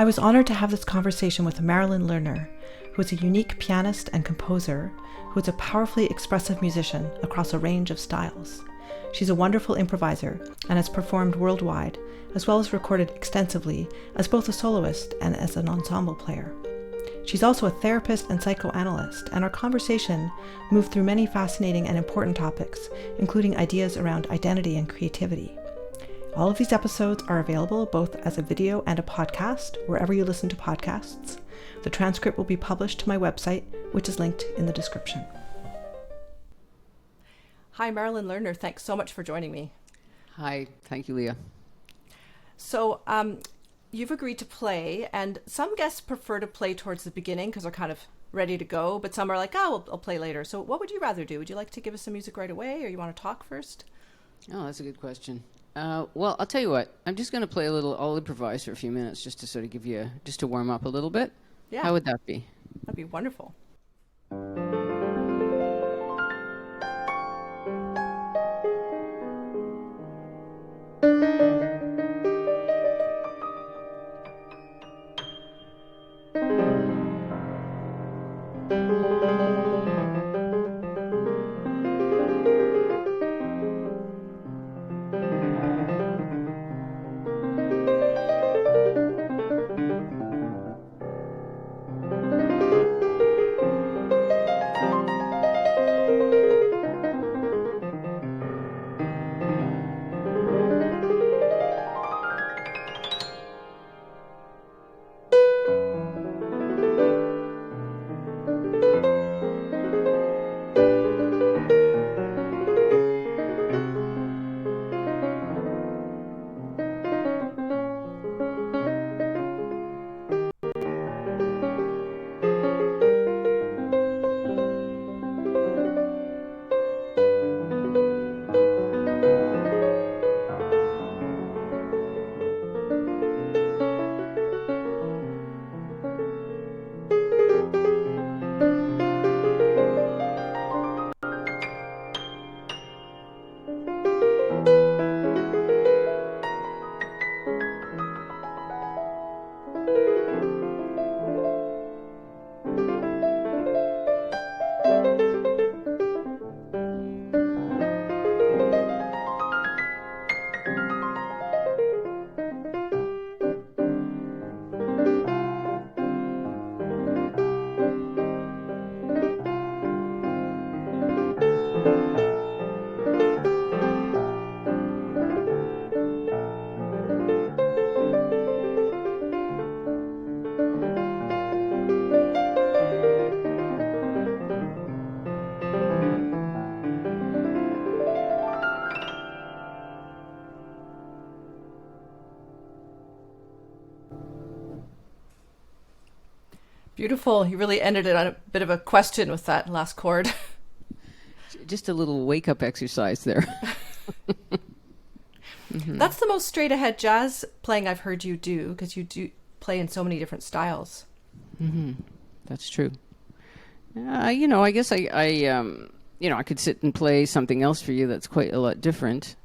I was honored to have this conversation with Marilyn Lerner, who is a unique pianist and composer who is a powerfully expressive musician across a range of styles. She's a wonderful improviser and has performed worldwide, as well as recorded extensively as both a soloist and as an ensemble player. She's also a therapist and psychoanalyst, and our conversation moved through many fascinating and important topics, including ideas around identity and creativity. All of these episodes are available both as a video and a podcast, wherever you listen to podcasts. The transcript will be published to my website, which is linked in the description. Hi, Marilyn Lerner. Thanks so much for joining me. Hi. Thank you, Leah. So you've agreed to play, and some guests prefer to play towards the beginning because they're kind of ready to go, but some are like, oh, I'll play later. So what would you rather do? Would you like to give us some music right away, or you want to talk first? Oh, that's a good question. Well, I'll tell you what. I'm just going to play a little. I'll improvise for a few minutes just to sort of give you, just to warm up a little bit. Yeah. How would that be? That'd be wonderful. Beautiful. You really ended it on a bit of a question with that last chord. Just a little wake-up exercise there. Mm-hmm. That's the most straight-ahead jazz playing I've heard you do, because you do play in so many different styles. Mm-hmm. That's true. I guess I could sit and play something else for you that's quite a lot different.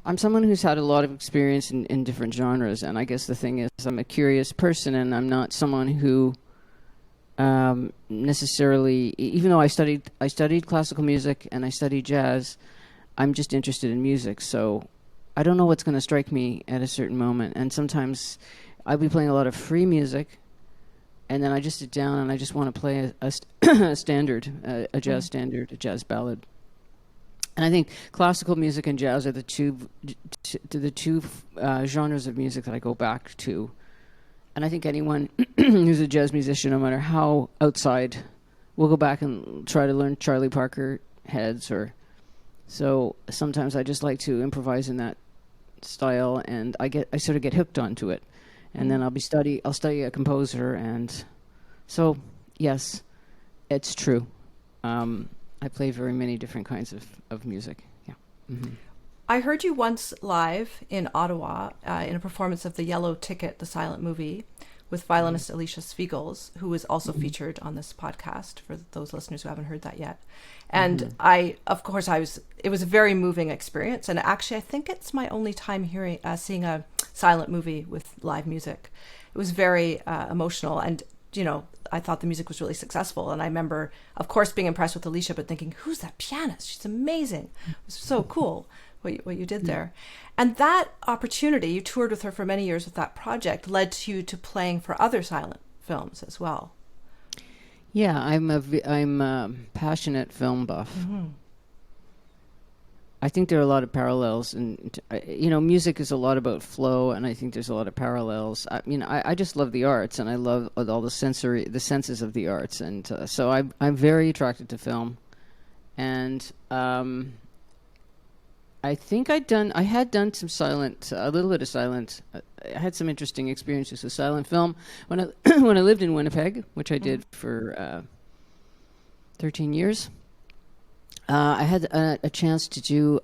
I'm someone who's had a lot of experience in different genres, and I guess the thing is I'm a curious person, and I'm not someone who necessarily, even though I studied classical music and I studied jazz, I'm just interested in music. So I don't know what's going to strike me at a certain moment, and sometimes I'll be playing a lot of free music, and then I just sit down and I just want to play a standard, a jazz standard, a jazz ballad. And I think classical music and jazz are the two genres of music that I go back to. And I think anyone who's a jazz musician, no matter how outside, will go back and try to learn Charlie Parker heads. So sometimes I just like to improvise in that style, and I sort of get hooked onto it. And then I'll study a composer, and so yes, it's true. I play very many different kinds of music. Yeah. Mm-hmm. I heard you once live in Ottawa in a performance of The Yellow Ticket, the silent movie, with violinist Alicia Spiegels, who is also featured on this podcast for those listeners who haven't heard that yet. And it was a very moving experience. And actually, I think it's my only time seeing a silent movie with live music. It was very emotional. And, I thought the music was really successful. And I remember, of course, being impressed with Alicia, but thinking, who's that pianist? She's amazing. It was so cool what you did there. And that opportunity, you toured with her for many years with that project, led to you to playing for other silent films as well. Yeah, I'm a passionate film buff. Mm-hmm. I think there are a lot of parallels, and music is a lot about flow, and I think there's a lot of parallels. I just love the arts, and I love all the senses of the arts, and so I'm very attracted to film, and I think I had done some silent, a little bit of silent. I had some interesting experiences with silent film when I when I lived in Winnipeg, which I did for 13 years. I had a chance to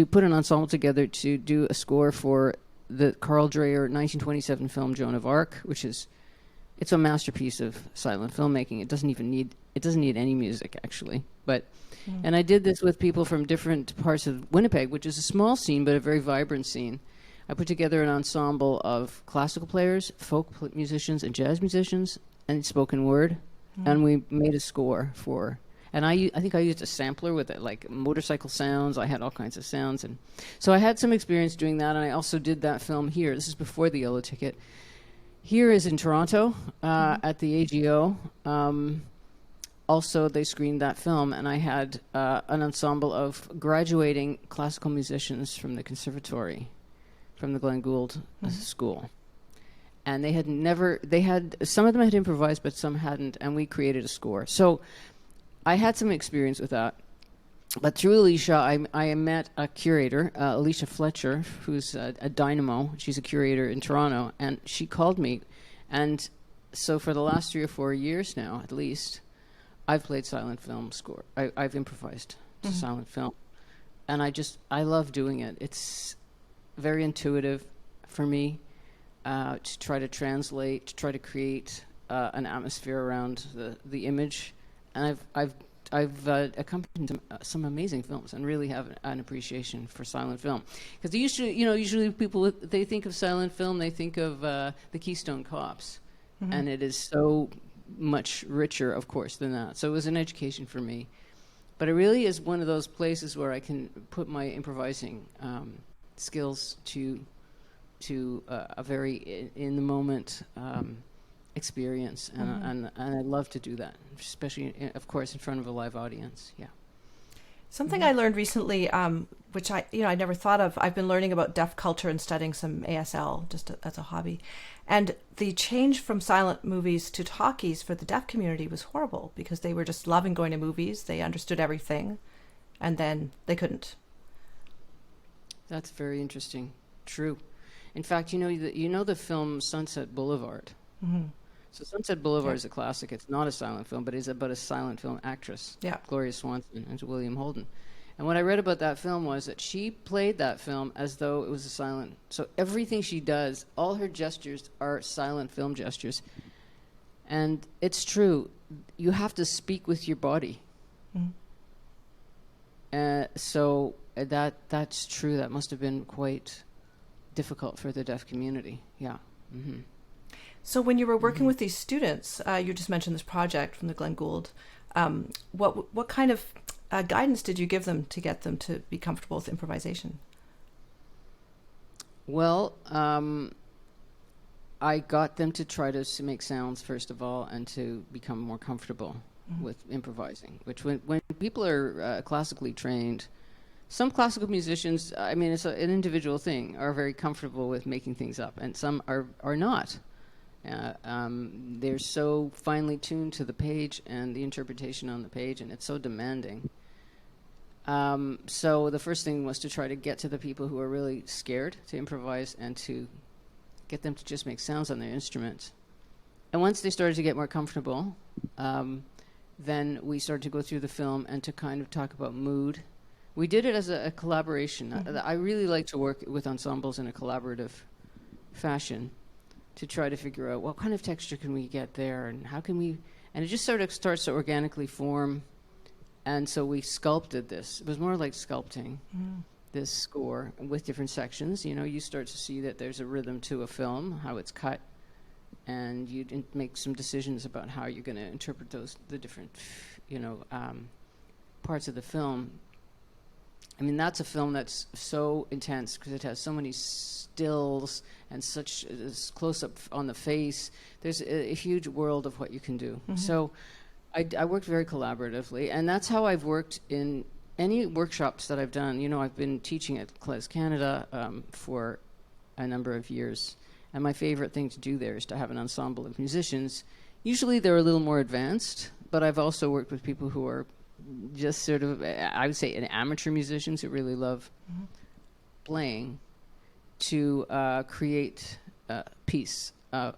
put an ensemble together to do a score for the Carl Dreyer 1927 film Joan of Arc, it's a masterpiece of silent filmmaking. It doesn't need any music actually, but. And I did this with people from different parts of Winnipeg, which is a small scene but a very vibrant scene. I put together an ensemble of classical players, folk musicians, and jazz musicians, and spoken word, and we made a score for. And I think I used a sampler with it, like motorcycle sounds. I had all kinds of sounds, and so I had some experience doing that. And I also did that film here. This is before the Yellow Ticket. Here is in Toronto at the AGO. Also, they screened that film, and I had an ensemble of graduating classical musicians from the conservatory, from the Glenn Gould School. And some of them had improvised, but some hadn't, and we created a score. So I had some experience with that. But through Alicia, I met a curator, Alicia Fletcher, who's a dynamo. She's a curator in Toronto, and she called me. And so for the last 3 or 4 years now, at least, I've played silent film score. I've improvised to silent film. And I love doing it. It's very intuitive for me to try to translate, to try to create an atmosphere around the image. And I've accompanied some amazing films and really have an appreciation for silent film. Because usually people, they think of silent film, they think of the Keystone Cops. And it is so much richer, of course, than that. So it was an education for me. But it really is one of those places where I can put my improvising skills to a very in-the-moment experience. And I love to do that, especially, of course, in front of a live audience. Yeah. Something I learned recently, which I never thought of. I've been learning about deaf culture and studying some ASL just as a hobby. And the change from silent movies to talkies for the deaf community was horrible because they were just loving going to movies. They understood everything, and then they couldn't. That's very interesting. True. In fact, the film Sunset Boulevard. Mm-hmm. So Sunset Boulevard is a classic. It's not a silent film, but it's about a silent film actress, Gloria Swanson, and William Holden. And what I read about that film was that she played that film as though it was a silent. So everything she does, all her gestures are silent film gestures. And it's true. You have to speak with your body. So that's true. That must have been quite difficult for the deaf community. Yeah. Mm-hmm. So when you were working with these students, you just mentioned this project from the Glenn Gould. What kind of guidance did you give them to get them to be comfortable with improvisation? Well, I got them to try to make sounds, first of all, and to become more comfortable with improvising, which when people are classically trained, some classical musicians, it's an individual thing, are very comfortable with making things up, and some are not. They're so finely tuned to the page and the interpretation on the page, and it's so demanding. So the first thing was to try to get to the people who are really scared to improvise and to get them to just make sounds on their instruments. And once they started to get more comfortable, then we started to go through the film and to kind of talk about mood. We did it as a collaboration. I really like to work with ensembles in a collaborative fashion. to try to figure out what kind of texture can we get there, and how can we, and it just sort of starts to organically form. And so we sculpted this. It was more like sculpting this score with different sections. You know, you start to see that there's a rhythm to a film, how it's cut, and you make some decisions about how you're going to interpret the different, parts of the film. I mean, that's a film that's so intense because it has so many stills and such close-up on the face. There's a huge world of what you can do. So I worked very collaboratively, and that's how I've worked in any workshops that I've done. You know, I've been teaching at KlezCanada for a number of years, and my favorite thing to do there is to have an ensemble of musicians. Usually they're a little more advanced, but I've also worked with people who are just sort of, I would say, amateur musicians who really love playing to create a piece, an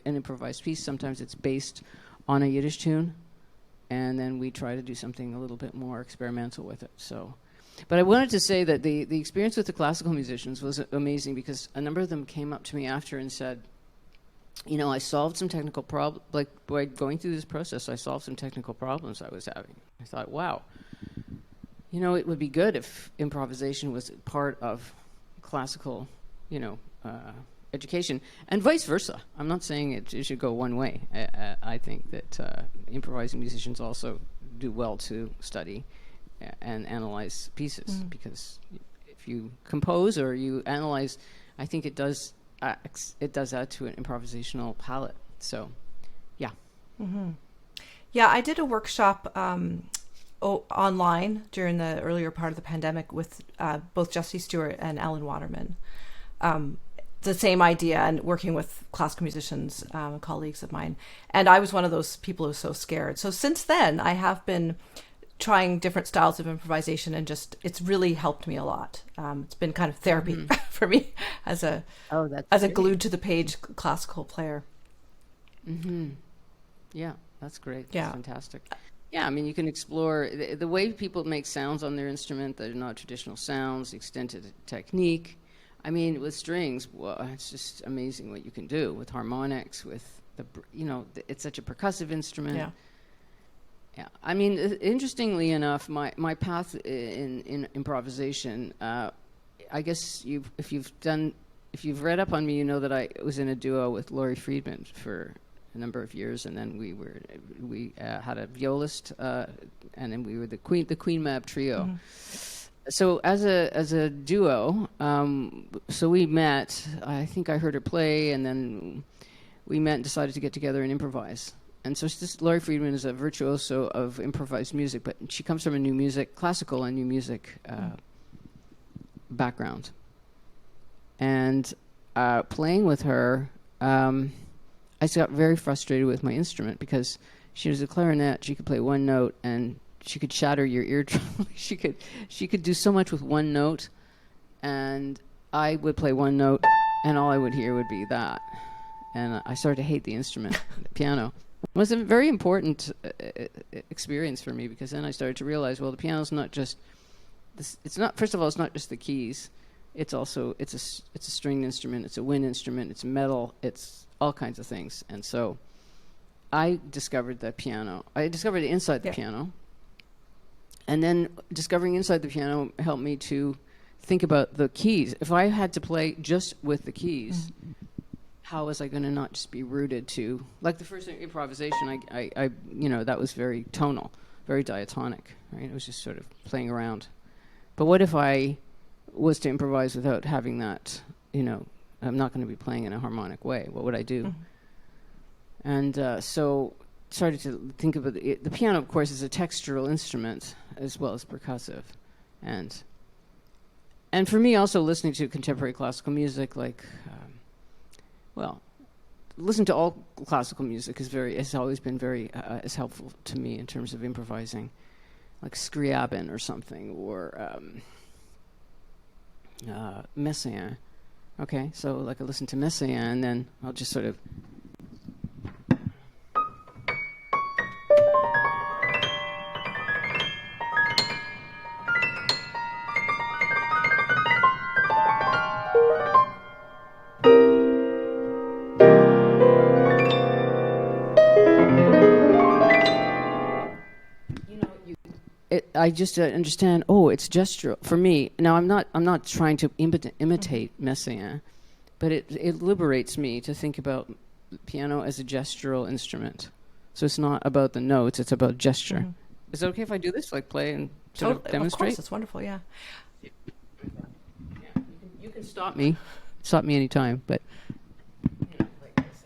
improvised piece. Sometimes it's based on a Yiddish tune, and then we try to do something a little bit more experimental with it. So, but I wanted to say that the experience with the classical musicians was amazing because a number of them came up to me after and said, you know, I solved some technical problems, like by going through this process, I solved some technical problems I was having. I thought, wow, you know, it would be good if improvisation was part of classical, education, and vice versa. I'm not saying it should go one way. I think that improvising musicians also do well to study and analyze pieces, because if you compose or you analyze, I think it does add to an improvisational palette. So, yeah. Yeah, I did a workshop online during the earlier part of the pandemic with both Yoshie Stewart and Alan Waterman. The same idea, and working with classical musicians, colleagues of mine. And I was one of those people who was so scared. So since then, I have been trying different styles of improvisation, and it's really helped me a lot. It's been kind of therapy for me as a glued to the page classical player. Yeah, that's great. Yeah. That's fantastic. Yeah, I mean, you can explore the way people make sounds on their instrument that are not traditional sounds, the extent of the technique. I mean, with strings, well, it's just amazing what you can do with harmonics, with it's such a percussive instrument. Yeah. Yeah. I mean, interestingly enough, my path in improvisation, I guess if you've read up on me, you know that I was in a duo with Laurie Freedman for a number of years, and then we had a violist, and then we were the Queen Mab trio. So as a duo, so we met. I think I heard her play, and then we met and decided to get together and improvise. And so Laurie Freedman is a virtuoso of improvised music, but she comes from a classical and new music background. And playing with her, I just got very frustrated with my instrument because she was a clarinet. She could play one note, and she could shatter your eardrum. she could do so much with one note, and I would play one note, and all I would hear would be that. And I started to hate the instrument, the piano. It was a very important experience for me, because then I started to realize, well, the piano's not just this. It's not. First of all, it's not just the keys. It's also it's a stringed instrument. It's a wind instrument. It's metal. It's all kinds of things. And so I discovered the piano. I discovered inside the piano. And then discovering inside the piano helped me to think about the keys. If I had to play just with the keys, how was I going to not just be rooted to, like the first improvisation, I that was very tonal, very diatonic, right? It was just sort of playing around. But what if I was to improvise without having that, I'm not going to be playing in a harmonic way. What would I do? And so started to think about the piano, of course, is a textural instrument as well as percussive. And for me, also listening to contemporary classical music, like, listening to all classical music has always been very is helpful to me in terms of improvising, like Scriabin or something, or Messiaen. Okay, so like I listen to Messiaen, and then I'll just sort of I just understand. Oh, it's gestural for me. Now I'm not trying to imitate Messiaen, but it liberates me to think about the piano as a gestural instrument. So it's not about the notes; it's about gesture. Is it okay if I do this, like play and sort of demonstrate? Of course, it's wonderful. Yeah. You can stop me anytime, but. Like this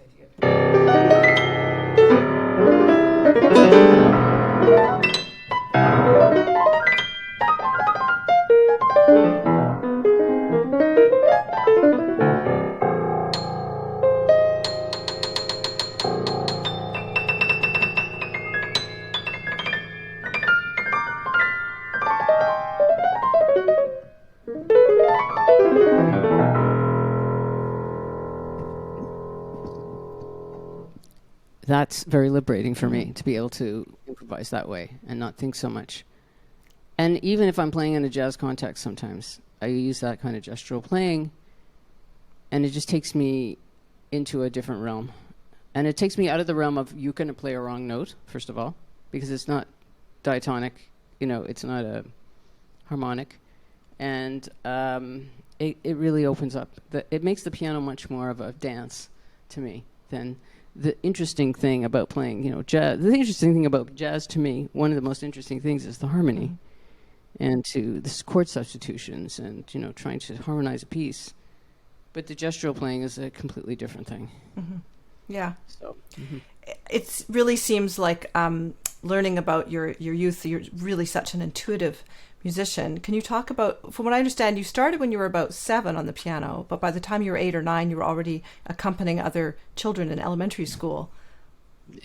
That's very liberating for me to be able to improvise that way and not think so much. And even if I'm playing in a jazz context, sometimes I use that kind of gestural playing, and it just takes me into a different realm. And it takes me out of the realm of you can play a wrong note, first of all, because it's not diatonic, it's not a harmonic. And it really opens up. It makes the piano much more of a dance to me than the interesting thing about playing, jazz. The interesting thing about jazz to me, one of the most interesting things is the harmony and to the chord substitutions and, trying to harmonize a piece. But the gestural playing is a completely different thing. Yeah. So it really seems like learning about your youth, you're really such an intuitive musician. Can you talk about, from what I understand, you started when you were about 7 on the piano, but by the time you were 8 or 9, you were already accompanying other children in elementary school,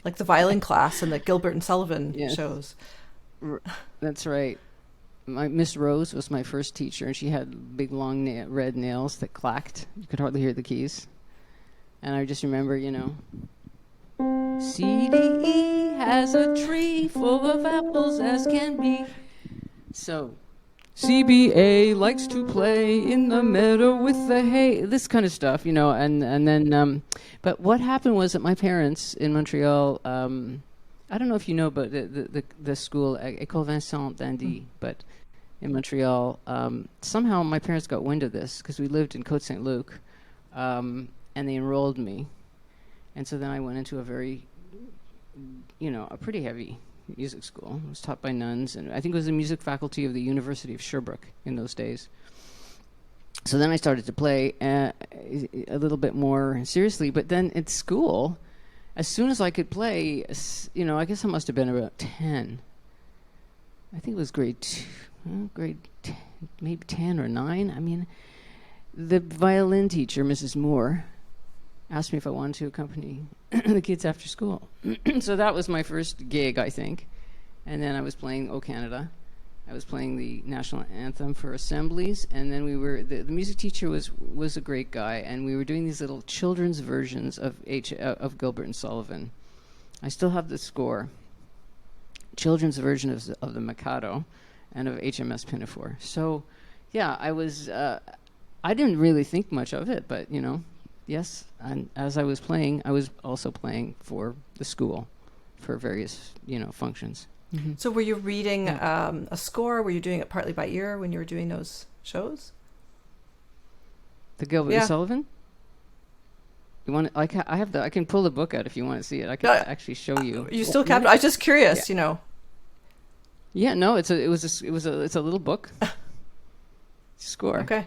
like the violin class and the Gilbert and Sullivan shows. That's right. My Miss Rose was my first teacher, and she had big, long red nails that clacked. You could hardly hear the keys. And I just remember, CDE has a tree full of apples as can be. So, CBA likes to play in the meadow with the hay. This kind of stuff, and then. But what happened was that my parents in Montreal. I don't know if you know about the school École Vincent d'Indy, but in Montreal, somehow my parents got wind of this because we lived in Côte Saint-Luc, and they enrolled me, and so then I went into a very, a pretty heavy music school. It was taught by nuns, and I think it was the music faculty of the University of Sherbrooke in those days. So then I started to play a little bit more seriously, but then at school, as soon as I could play, I guess I must have been about 10. I think it was grade 10, maybe 10 or 9. I mean, the violin teacher, Mrs. Moore, asked me if I wanted to accompany the kids after school. So that was my first gig, I think. And then I was playing O Canada. I was playing the national anthem for assemblies. And then the music teacher was a great guy. And we were doing these little children's versions of Gilbert and Sullivan. I still have the score. Children's version of the Mikado and of HMS Pinafore. So, yeah, I didn't really think much of it, but, yes, and as I was playing, I was also playing for the school for various, functions. Mm-hmm. So were you reading a score? Were you doing it partly by ear when you were doing those shows? The Gilbert and Sullivan? You want? I can pull the book out if you want to see it. I can actually show you. You still kept? I was just curious, Yeah, no, it's a little book. Score. Okay.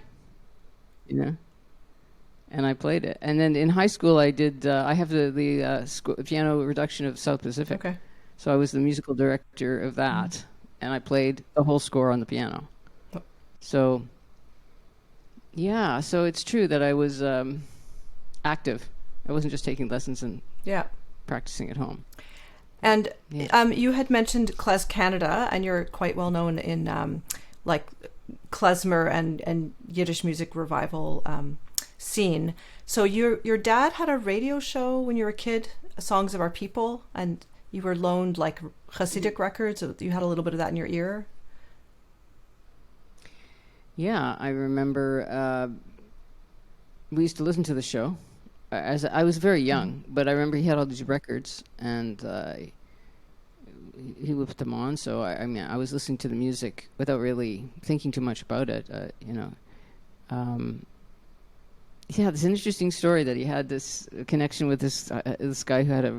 And I played it. And then in high school, I did. I have the piano reduction of South Pacific. Okay. So I was the musical director of that, and I played the whole score on the piano. Oh. So, yeah. So it's true that I was active. I wasn't just taking lessons and practicing at home. And you had mentioned KlezCanada, and you're quite well known in like klezmer and Yiddish music revival scene. So your dad had a radio show when you were a kid, Songs of Our People, and you were loaned like Hasidic records. You had a little bit of that in your ear. Yeah, I remember we used to listen to the show. As I was very young, but I remember he had all these records, and he would put them on. So I mean, I was listening to the music without really thinking too much about it. Yeah, it's an interesting story that he had this connection with this guy who had a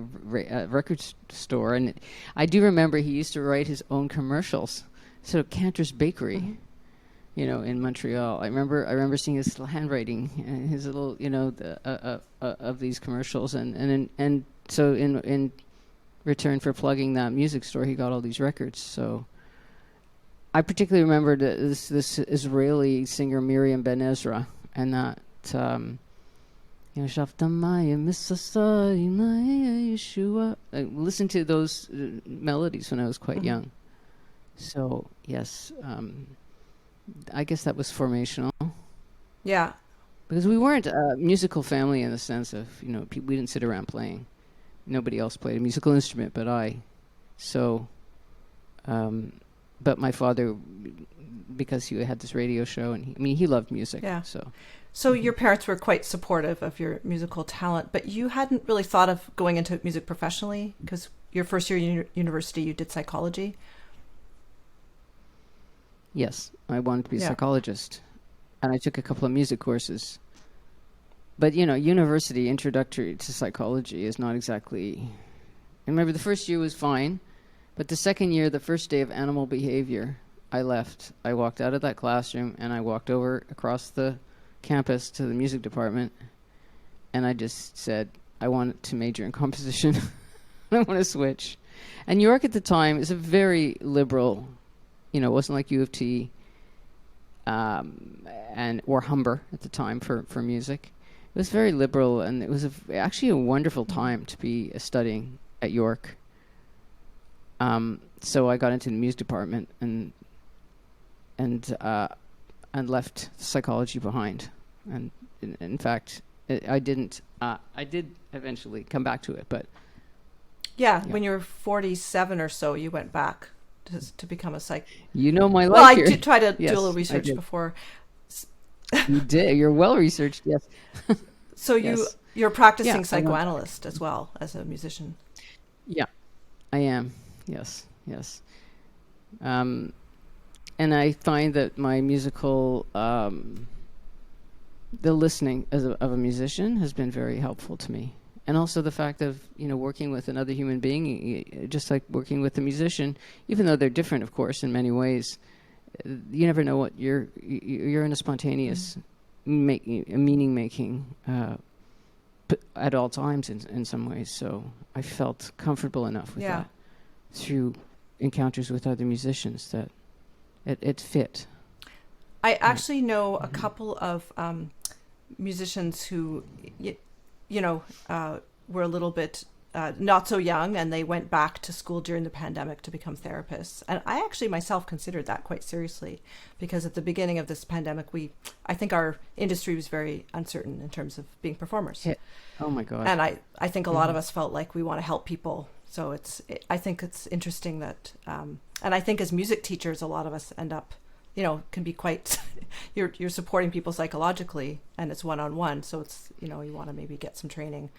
record store, and I do remember he used to write his own commercials. So Cantor's Bakery, in Montreal. I remember seeing his little handwriting and his little, of these commercials, and so in return for plugging that music store, he got all these records. So I particularly remember this Israeli singer Miriam Ben Ezra, and that. Shaftamaya Misasai Yeshua. I listened to those melodies when I was quite young. So yes, I guess that was formational. Yeah, because we weren't a musical family in the sense of we didn't sit around playing. Nobody else played a musical instrument but I. So, but my father, because he had this radio show, and he loved music. Yeah. So your parents were quite supportive of your musical talent, but you hadn't really thought of going into music professionally, because your first year university, you did psychology. Yes, I wanted to be a psychologist, and I took a couple of music courses. But, university introductory to psychology is not exactly... I remember the first year was fine, but the second year, the first day of animal behavior, I left. I walked out of that classroom, and I walked over across the campus to the music department, and I just said, I want to major in composition. I want to switch. And York at the time is a very liberal... it wasn't like U of T or Humber at the time for music. It was very liberal, and it was actually a wonderful time to be studying at York. So I got into the music department and left psychology behind. And in fact, I didn't. I did eventually come back to it, but when you were 47 or so, you went back to become a psych. My life. Well, I here. did try to do a little research before. You did. You're well researched. Yes. So you're practicing psychoanalyst as well as a musician. Yeah, I am. Yes. And I find that my musical, the listening of a musician has been very helpful to me. And also the fact of, working with another human being, just like working with a musician, even though they're different, of course, in many ways, you never know what you're in a spontaneous meaning making at all times in some ways. So I felt comfortable enough with that through encounters with other musicians that it fit. I actually know a couple of musicians who, were a little bit not so young, and they went back to school during the pandemic to become therapists. And I actually myself considered that quite seriously, because at the beginning of this pandemic, I think our industry was very uncertain in terms of being performers. Yeah. Oh my God. And I think a lot of us felt like we want to help people. So I think it's interesting that, and I think as music teachers, a lot of us end up, can be quite, you're supporting people psychologically, and it's one-on-one. So it's, you want to maybe get some training.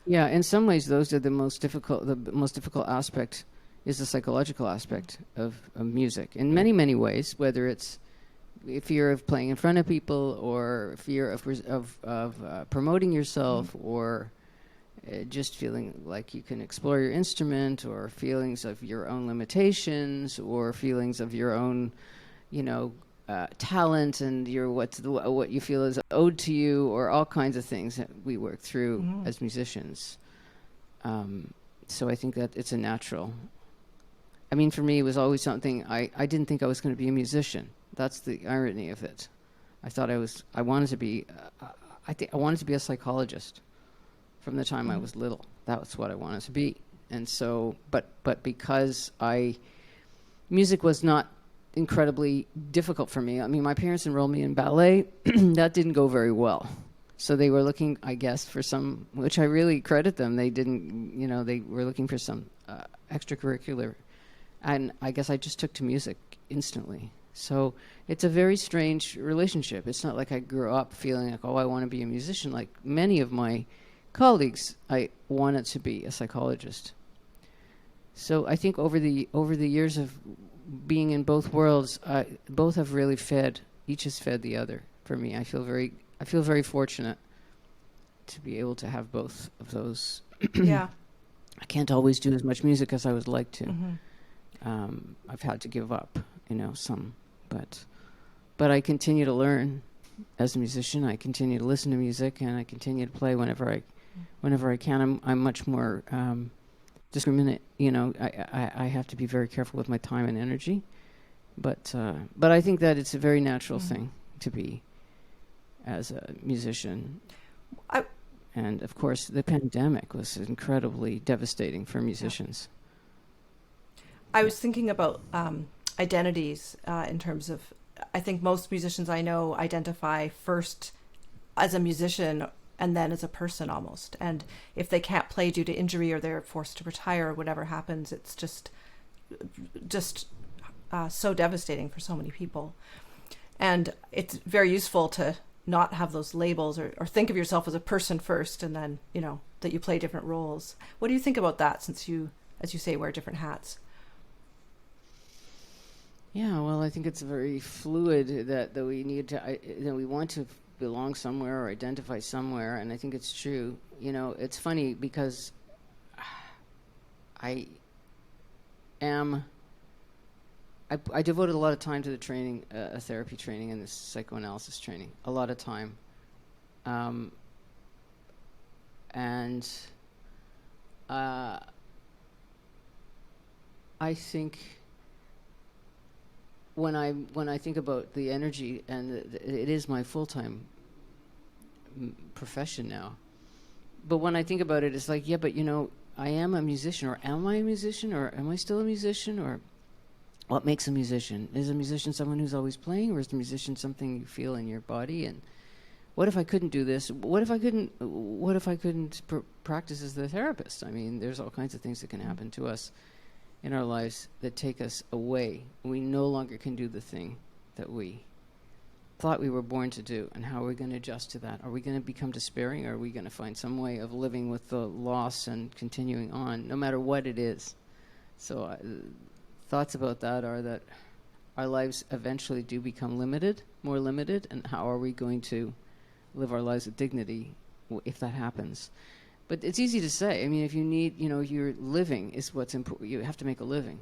Yeah, in some ways, those are the most difficult aspect is the psychological aspect of music. In many, many ways, whether it's fear of playing in front of people, or fear of promoting yourself, or just feeling like you can explore your instrument, or feelings of your own limitations, or feelings of your own, talent, and what you feel is owed to you, or all kinds of things that we work through as musicians. So I think that it's a natural. I mean, for me, it was always something I didn't think I was going to be a musician. That's the irony of it. I thought I wanted to be. I wanted to be a psychologist from the time I was little. That's what I wanted to be. And so, but because music was not incredibly difficult for me. I mean, my parents enrolled me in ballet. That didn't go very well. So they were looking, I guess, for some, which I really credit them. They didn't, they were looking for some extracurricular. And I guess I just took to music instantly. So it's a very strange relationship. It's not like I grew up feeling like, I want to be a musician. Like many of my colleagues, I wanted to be a psychologist. So I think over the years of being in both worlds, both have really fed. Each has fed the other. For me, I feel very fortunate to be able to have both of those. Yeah. I can't always do as much music as I would like to. Mm-hmm. I've had to give up, some, but I continue to learn as a musician. I continue to listen to music, and I continue to play whenever I can. I'm much more discriminate. I have to be very careful with my time and energy, but I think that it's a very natural thing to be as a musician. And of course, the pandemic was incredibly devastating for musicians. I was thinking about identities in terms of, I think most musicians I know identify first as a musician and then as a person almost. And if they can't play due to injury or they're forced to retire or whatever happens, it's just so devastating for so many people. And it's very useful to not have those labels or think of yourself as a person first and then, that you play different roles. What do you think about that, since you, as you say, wear different hats? Yeah, well, I think it's very fluid that we need to, we want to belong somewhere or identify somewhere, and I think it's true. It's funny because I devoted a lot of time to the training, a therapy training and this psychoanalysis training, a lot of time. And I think when I think about the energy, and it is my full-time profession now, but when I think about it, it's like, yeah, but I am a musician, or am I a musician, or am I still a musician, or what makes a musician? Is a musician someone who's always playing, or is a musician something you feel in your body? And what if I couldn't do this? What if I couldn't practice as the therapist? I mean, there's all kinds of things that can happen to us in our lives that take us away. We no longer can do the thing that we thought we were born to do. And how are we going to adjust to that? Are we going to become despairing, or are we going to find some way of living with the loss and continuing on, no matter what it is? So thoughts about that are that our lives eventually do become more limited, and how are we going to live our lives with dignity if that happens? But it's easy to say. I mean, if you need, your living is what's important. You have to make a living.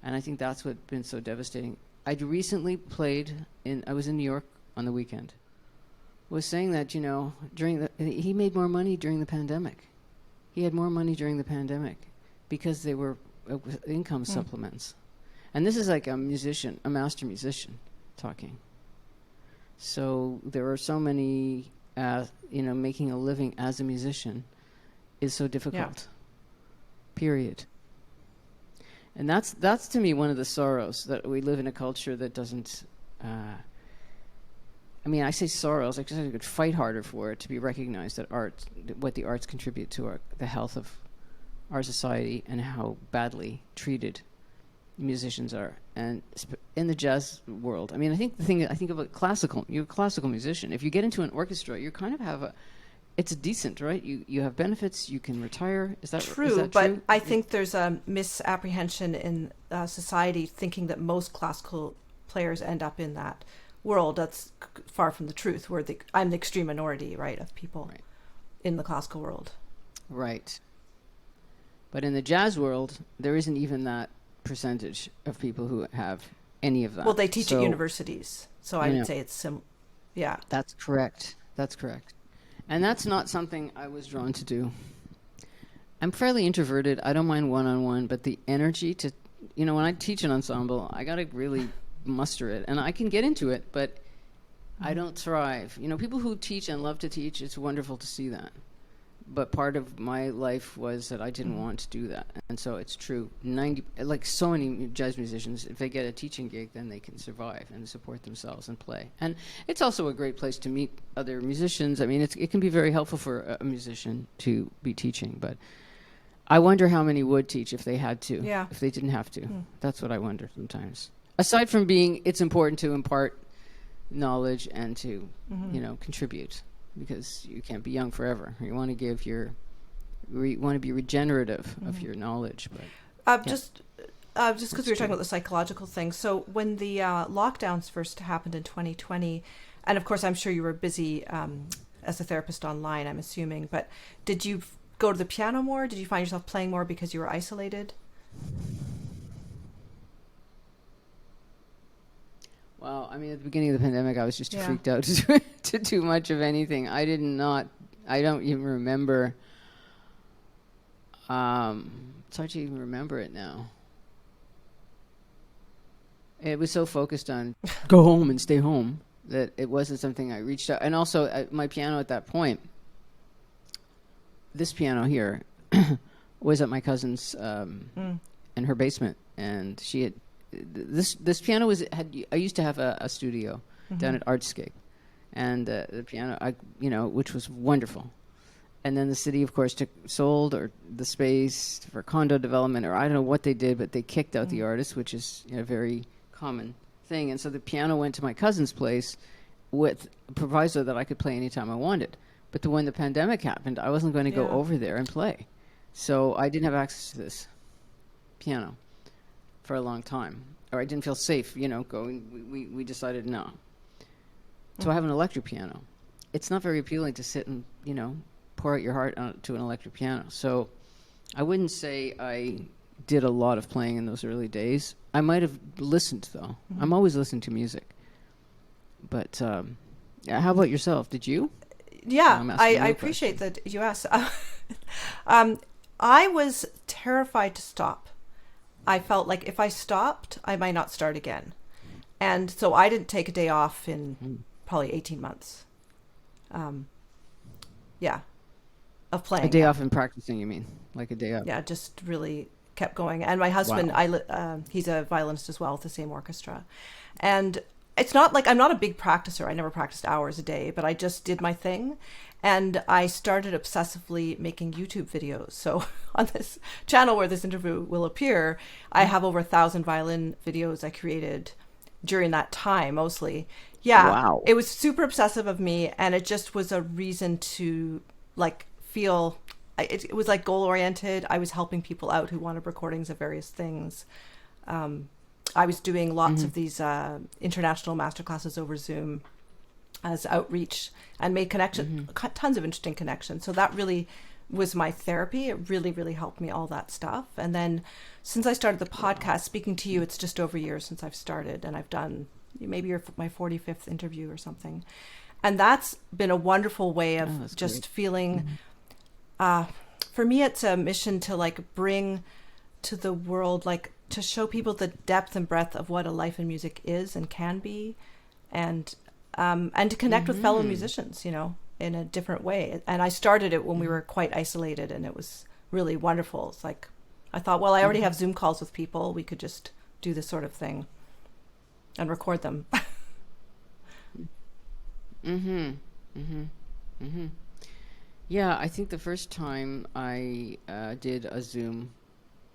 And I think that's what's been so devastating. I'd recently I was in New York on the weekend, was saying that, he made more money during the pandemic. He had more money during the pandemic because they were income supplements. And this is like a master musician talking. So there are so many, making a living as a musician is so difficult. Period. And that's to me one of the sorrows, that we live in a culture that doesn't, I say sorrows, I could fight harder for it to be recognized, that what the arts contribute to the health of our society and how badly treated musicians are. And in the jazz world, I think about classical, you're a classical musician. If you get into an orchestra, you kind of it's decent, right? You have benefits, you can retire. Is that true? Is that but true? I think there's a misapprehension in society thinking that most classical players end up in that world. That's far from the truth. I'm the extreme minority, right, of people in the classical world. Right. But in the jazz world, there isn't even that percentage of people who have any of that. Well, they teach at universities, so I would say it's yeah. That's correct. And that's not something I was drawn to do. I'm fairly introverted. I don't mind one-on-one, but the energy to, when I teach an ensemble, I got to really muster it. And I can get into it, but I don't thrive. People who teach and love to teach, it's wonderful to see that. But part of my life was that I didn't want to do that. And so it's true. So many jazz musicians, if they get a teaching gig, then they can survive and support themselves and play. And it's also a great place to meet other musicians. I mean, it can be very helpful for a musician to be teaching. But I wonder how many would teach if they had to, if they didn't have to. That's what I wonder sometimes. Aside from it's important to impart knowledge and to, contribute. Because you can't be young forever. You want to be regenerative of your knowledge. But Just because we were talking about the psychological thing. So when the lockdowns first happened in 2020, and of course I'm sure you were busy as a therapist online, I'm assuming, but did you go to the piano more? Did you find yourself playing more because you were isolated? Well, I mean, at the beginning of the pandemic, I was just freaked out to do much of anything. I don't even remember. It's hard to even remember it now. It was so focused on go home and stay home that it wasn't something I reached out. And also, my piano at that point, this piano here, was at my cousin's in her basement, and she had this piano I used to have a studio down at Artscape, and the piano which was wonderful. And then the city, of course, sold or the space for condo development, or I don't know what they did, but they kicked out the artist, which is a very common thing. And so the piano went to my cousin's place with a proviso that I could play anytime I wanted. But when the pandemic happened, I wasn't going to go over there and play. So I didn't have access to this piano for a long time. Or I didn't feel safe, going. We decided no. So I have an electric piano. It's not very appealing to sit and, pour out your heart to an electric piano. So I wouldn't say I did a lot of playing in those early days. I might have listened, though. I'm always listening to music. But how about yourself? Did you? Yeah, I appreciate that you asked. I was terrified to stop. I felt like if I stopped, I might not start again. And so I didn't take a day off in probably 18 months. Of playing. A day off in practicing, you mean? Like a day off? Yeah, just really kept going. And my husband, he's a violinist as well with the same orchestra. And it's not like I'm not a big practicer. I never practiced hours a day, but I just did my thing. And I started obsessively making YouTube videos. So on this channel where this interview will appear, I have over 1,000 violin videos I created during that time, mostly. Yeah. Wow. It was super obsessive of me. And it just was a reason to feel, it was goal oriented. I was helping people out who wanted recordings of various things. I was doing lots of these international masterclasses over Zoom as outreach and made tons of interesting connections. So that really was my therapy. It really, really helped me, all that stuff. And then since I started the podcast, speaking to you, it's just over a year since I've started, and I've done maybe my 45th interview or something. And that's been a wonderful way of just feeling, for me, it's a mission to bring to the world, to show people the depth and breadth of what a life in music is and can be, and to connect with fellow musicians, in a different way. And I started it when we were quite isolated, and it was really wonderful. It's I thought, well, I already have Zoom calls with people. We could just do this sort of thing and record them. Yeah, I think the first time I did a Zoom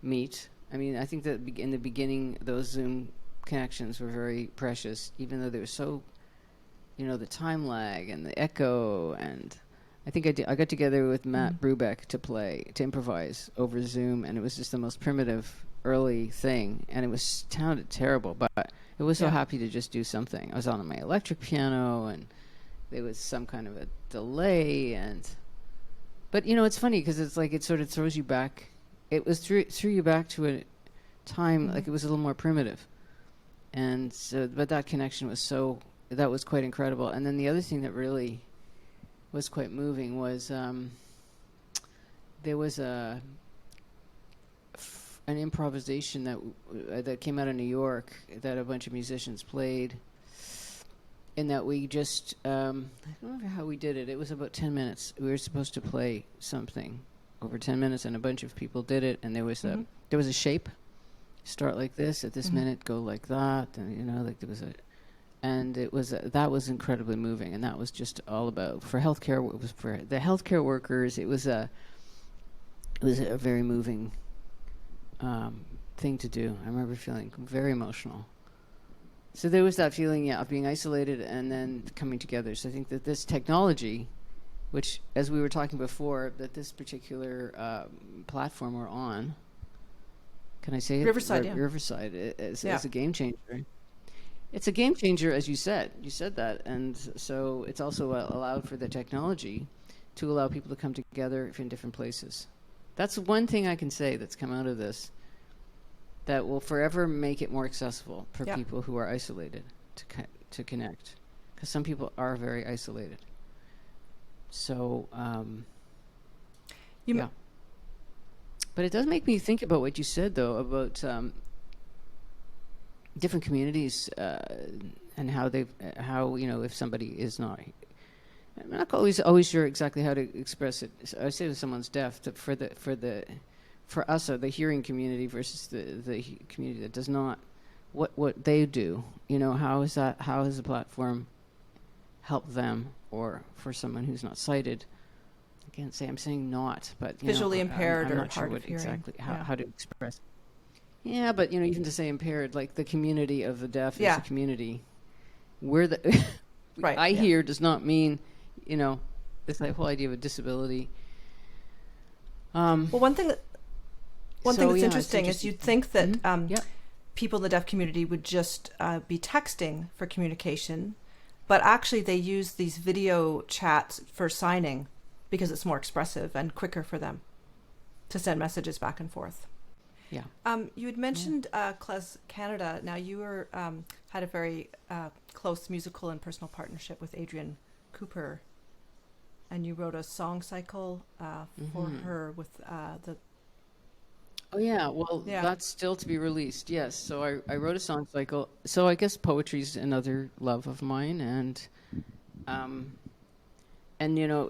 meet, I mean, I think that in the beginning, those Zoom connections were very precious, even though they were so, the time lag and the echo. And I think I got together with Matt Brubeck to improvise over Zoom, and it was just the most primitive early thing, and it sounded terrible, but I was so happy to just do something. I was on my electric piano, and there was some kind of a delay, but it's funny because it's it sort of throws you back. It was threw you back to a time it was a little more primitive, and so but that connection was that was quite incredible. And then the other thing that really was quite moving was there was an improvisation that came out of New York that a bunch of musicians played. In that we just, I don't remember how we did it. It was about 10 minutes. We were supposed to play something over 10 minutes, and a bunch of people did it. And there was a shape. Start like this, at this minute, go like that, and there was that was incredibly moving. And that was just all about for healthcare. It was for the healthcare workers. It was a very moving thing to do. I remember feeling very emotional. So there was that feeling, of being isolated and then coming together. So I think that this technology, which, as we were talking before, that this particular platform we're on Can I say it? Riverside, yeah. Riverside is a game changer. It's a game changer, as you said. You said that. And so it's also allowed for the technology to allow people to come together in different places. That's one thing I can say that's come out of this that will forever make it more accessible for people who are isolated to connect. Because some people are very isolated. So, But it does make me think about what you said, though, about different communities and how if somebody is not, I'm not always sure exactly how to express it. I say if someone's deaf, for us, the hearing community versus the community that does not, what they do, how has the platform helped them, or for someone who's not sighted? Again, I'm saying not, but visually impaired, I'm or not sure hard what of hearing. exactly how to express. Yeah, but even to say impaired, like the community of the deaf is a community. We're the right. I hear does not mean, this whole idea of a disability. Well, one thing that's interesting is you'd think that people in the deaf community would just be texting for communication, but actually they use these video chats for signing because it's more expressive and quicker for them to send messages back and forth. Yeah. You had mentioned KlezCanada. Now you were had a very close musical and personal partnership with Adrienne Cooper, and you wrote a song cycle for her with the. Oh yeah, well that's still to be released. Yes, so I wrote a song cycle. So I guess poetry's another love of mine, and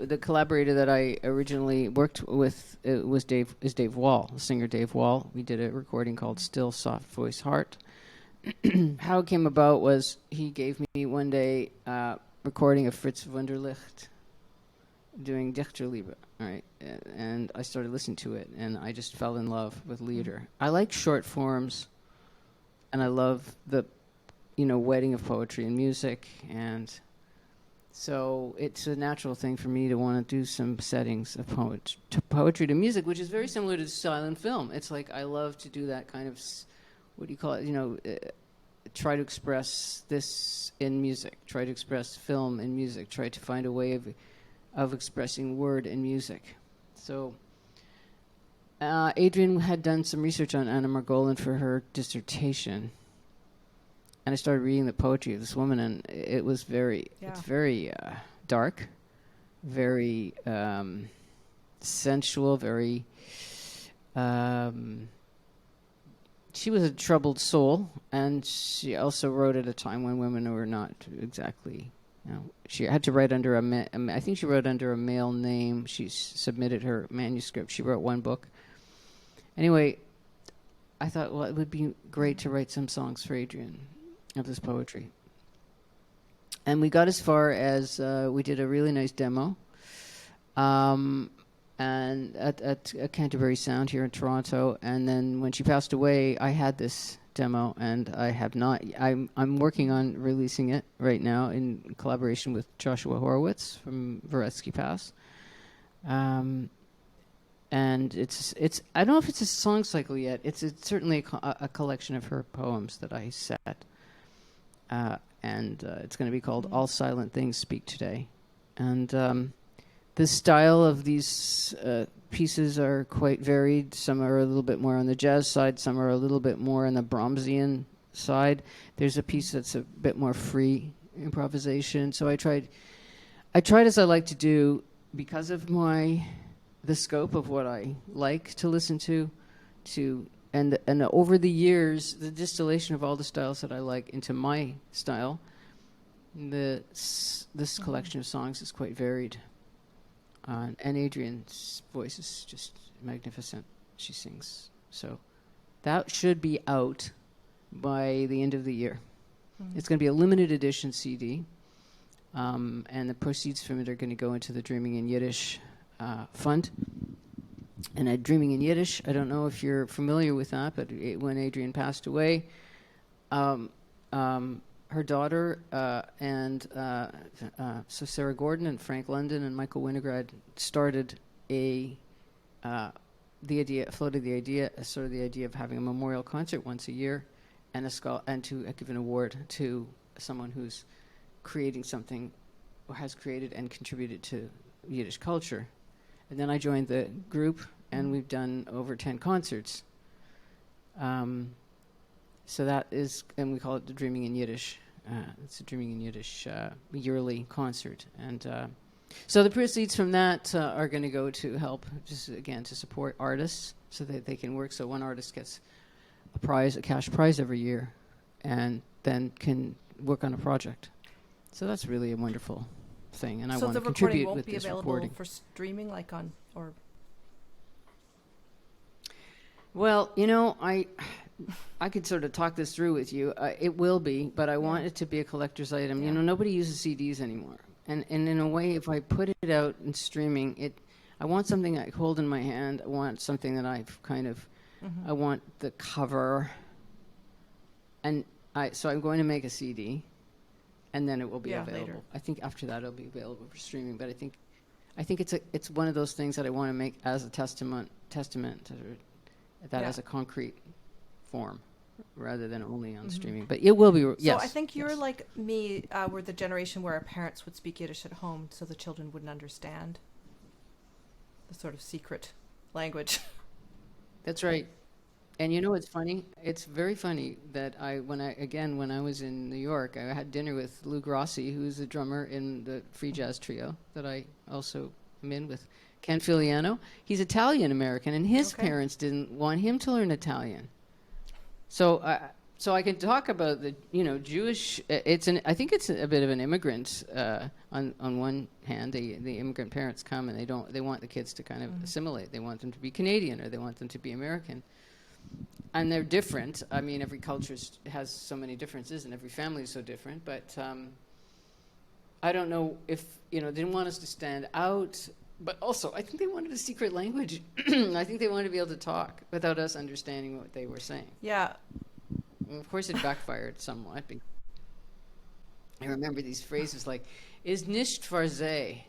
the collaborator that I originally worked with is Dave Wall, singer Dave Wall. We did a recording called Still Soft Voice Heart. How it came about was he gave me one day recording of Fritz Wunderlich doing Dichterliebe, right? And I started listening to it, and I just fell in love with Lieder. I like short forms, and I love the, wedding of poetry and music, and so it's a natural thing for me to want to do some settings of poetry to music, which is very similar to silent film. It's like I love to do that kind of, what do you call it? Try to express this in music. Try to express film in music. Try to find a way of expressing word in music. So Adrienne had done some research on Anna Margolin for her dissertation. And I started reading the poetry of this woman, and it was it's very dark, very sensual, very. She was a troubled soul, and she also wrote at a time when women were not exactly. She had to write under I think she wrote under a male name. She submitted her manuscript. She wrote one book. Anyway, I thought, well, it would be great to write some songs for Adrienne of this poetry. And we got as far as we did a really nice demo and at Canterbury Sound here in Toronto. And then when she passed away, I had this demo, and I have not. I'm working on releasing it right now in collaboration with Joshua Horowitz from Voretsky Pass. And it's I don't know if it's a song cycle yet. It's certainly a collection of her poems that I set. And it's going to be called All Silent Things Speak Today. And the style of these pieces are quite varied. Some are a little bit more on the jazz side. Some are a little bit more on the Brahmsian side. There's a piece that's a bit more free improvisation. So I tried as I like to do, because of the scope of what I like to listen to and over the years, the distillation of all the styles that I like into my style, this collection of songs is quite varied. And Adrienne's voice is just magnificent. She sings. So that should be out by the end of the year. Mm-hmm. It's going to be a limited edition CD. And the proceeds from it are going to go into the Dreaming in Yiddish fund. And Dreaming in Yiddish, I don't know if you're familiar with that, but when Adrienne passed away, her daughter so Sarah Gordon and Frank London and Michael Winograd started a floated the idea, sort of the idea of having a memorial concert once a year, and to give an award to someone who's creating something, or has created and contributed to Yiddish culture. And then I joined the group, and we've done over 10 concerts. So that is, and we call it the Dreaming in Yiddish. It's a Dreaming in Yiddish yearly concert. And so the proceeds from that are going to go to help, just again, to support artists so that they can work. So one artist gets a cash prize every year, and then can work on a project. So that's really a wonderful thing, and I want to contribute with this recording. So the recording won't be available for streaming, like on, or? Well, I could sort of talk this through with you. It will be, but I want it to be a collector's item. Yeah. Nobody uses CDs anymore. And in a way, if I put it out in streaming, I want something I hold in my hand. I want something that I've kind of, I want the cover. And so I'm going to make a CD, and then it will be available. Later. I think after that it'll be available for streaming. But I think it's one of those things that I want to make as a testament that as a concrete form, rather than only on streaming. But it will be, yes. So I think you're like me, we're the generation where our parents would speak Yiddish at home so the children wouldn't understand the sort of secret language. That's right. And it's funny? It's very funny that when I was in New York, I had dinner with Lou Grossi, who's the drummer in the free jazz trio that I also am in with Ken Filiano. He's Italian-American, and his parents didn't want him to learn Italian. So I can talk about the Jewish. I think it's a bit of an immigrant. On one hand, the immigrant parents come and they want the kids to kind of assimilate. They want them to be Canadian, or they want them to be American, and they're different. I mean, every culture has so many differences, and every family is so different. But I don't know if they didn't want us to stand out. But also, I think they wanted a secret language. I think they wanted to be able to talk without us understanding what they were saying. Yeah. And of course, it backfired somewhat. I remember these phrases like, is nicht for sie?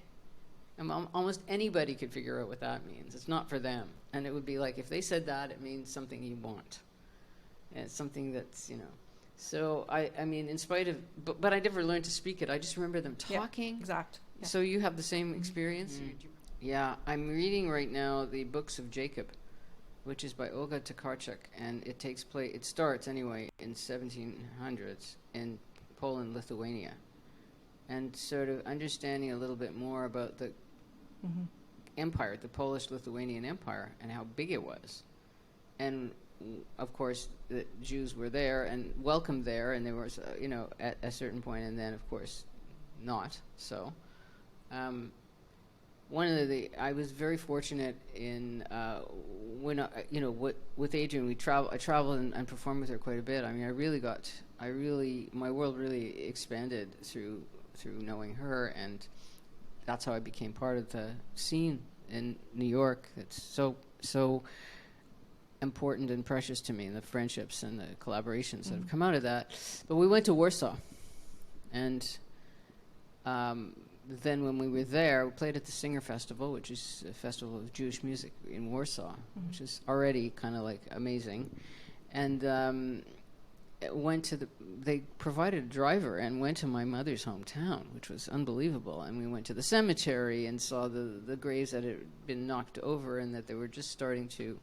Almost anybody could figure out what that means. It's not for them. And it would be like, if they said that, it means something you want. And it's something that's, So, I mean, in spite of... But I never learned to speak it. I just remember them talking. Yeah, exact. Yeah. So you have the same experience? Yeah, I'm reading right now the Books of Jacob, which is by Olga Tokarczuk, and it starts anyway in 1700s in Poland, Lithuania, and sort of understanding a little bit more about the empire, the Polish-Lithuanian Empire, and how big it was. And of course, the Jews were there and welcomed there, and there was, at a certain point, and then of course, not so. I was very fortunate in when with Adrienne, I traveled and performed with her quite a bit. I mean, my world really expanded through knowing her, and that's how I became part of the scene in New York. It's so important and precious to me, and the friendships and the collaborations that have come out of that. But we went to Warsaw, and then when we were there, we played at the Singer Festival, which is a festival of Jewish music in Warsaw, which is already kind of like amazing. And they provided a driver and went to my mother's hometown, which was unbelievable. And we went to the cemetery and saw the graves that had been knocked over and that they were just starting to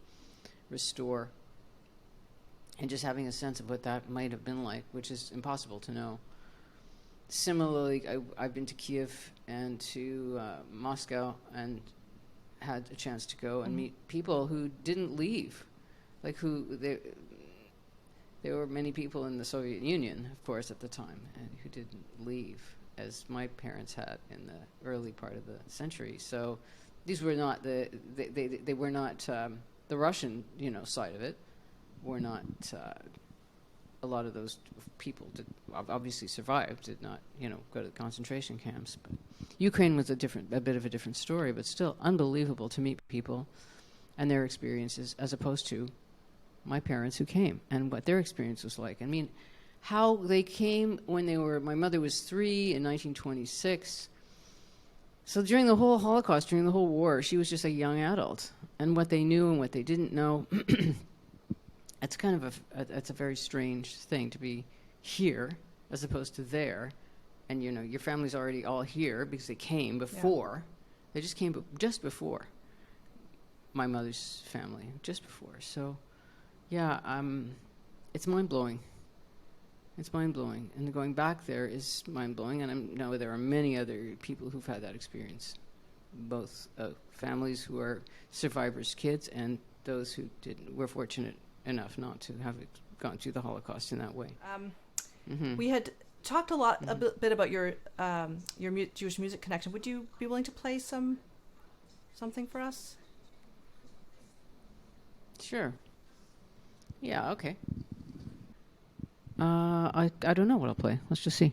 restore. And just having a sense of what that might have been like, which is impossible to know. Similarly, I've been to Kiev and to Moscow and had a chance to go and meet people who didn't leave. Like there were many people in the Soviet Union, of course, at the time, and who didn't leave, as my parents had in the early part of the century. So these were not they were not the Russian, side of it. Were not. A lot of those people obviously survived, did not, go to the concentration camps. But Ukraine was a bit of a different story, but still unbelievable to meet people and their experiences, as opposed to my parents who came and what their experience was like. I mean, how they came when my mother was 3 in 1926, So during the whole Holocaust, during the whole war, she was just a young adult. And what they knew and what they didn't know, it's kind of that's a very strange thing to be here as opposed to there. And, your family's already all here because they came before. Yeah. They just came just before my mother's family, just before. So, yeah, it's mind-blowing. It's mind-blowing. And going back there is mind-blowing. And I know there are many other people who've had that experience, both families who are survivors' kids and those who were fortunate enough not to have gone through the Holocaust in that way. We had talked a bit about your Jewish music connection. Would you be willing to play something for us? Sure. Yeah, okay. I don't know what I'll play. Let's just see.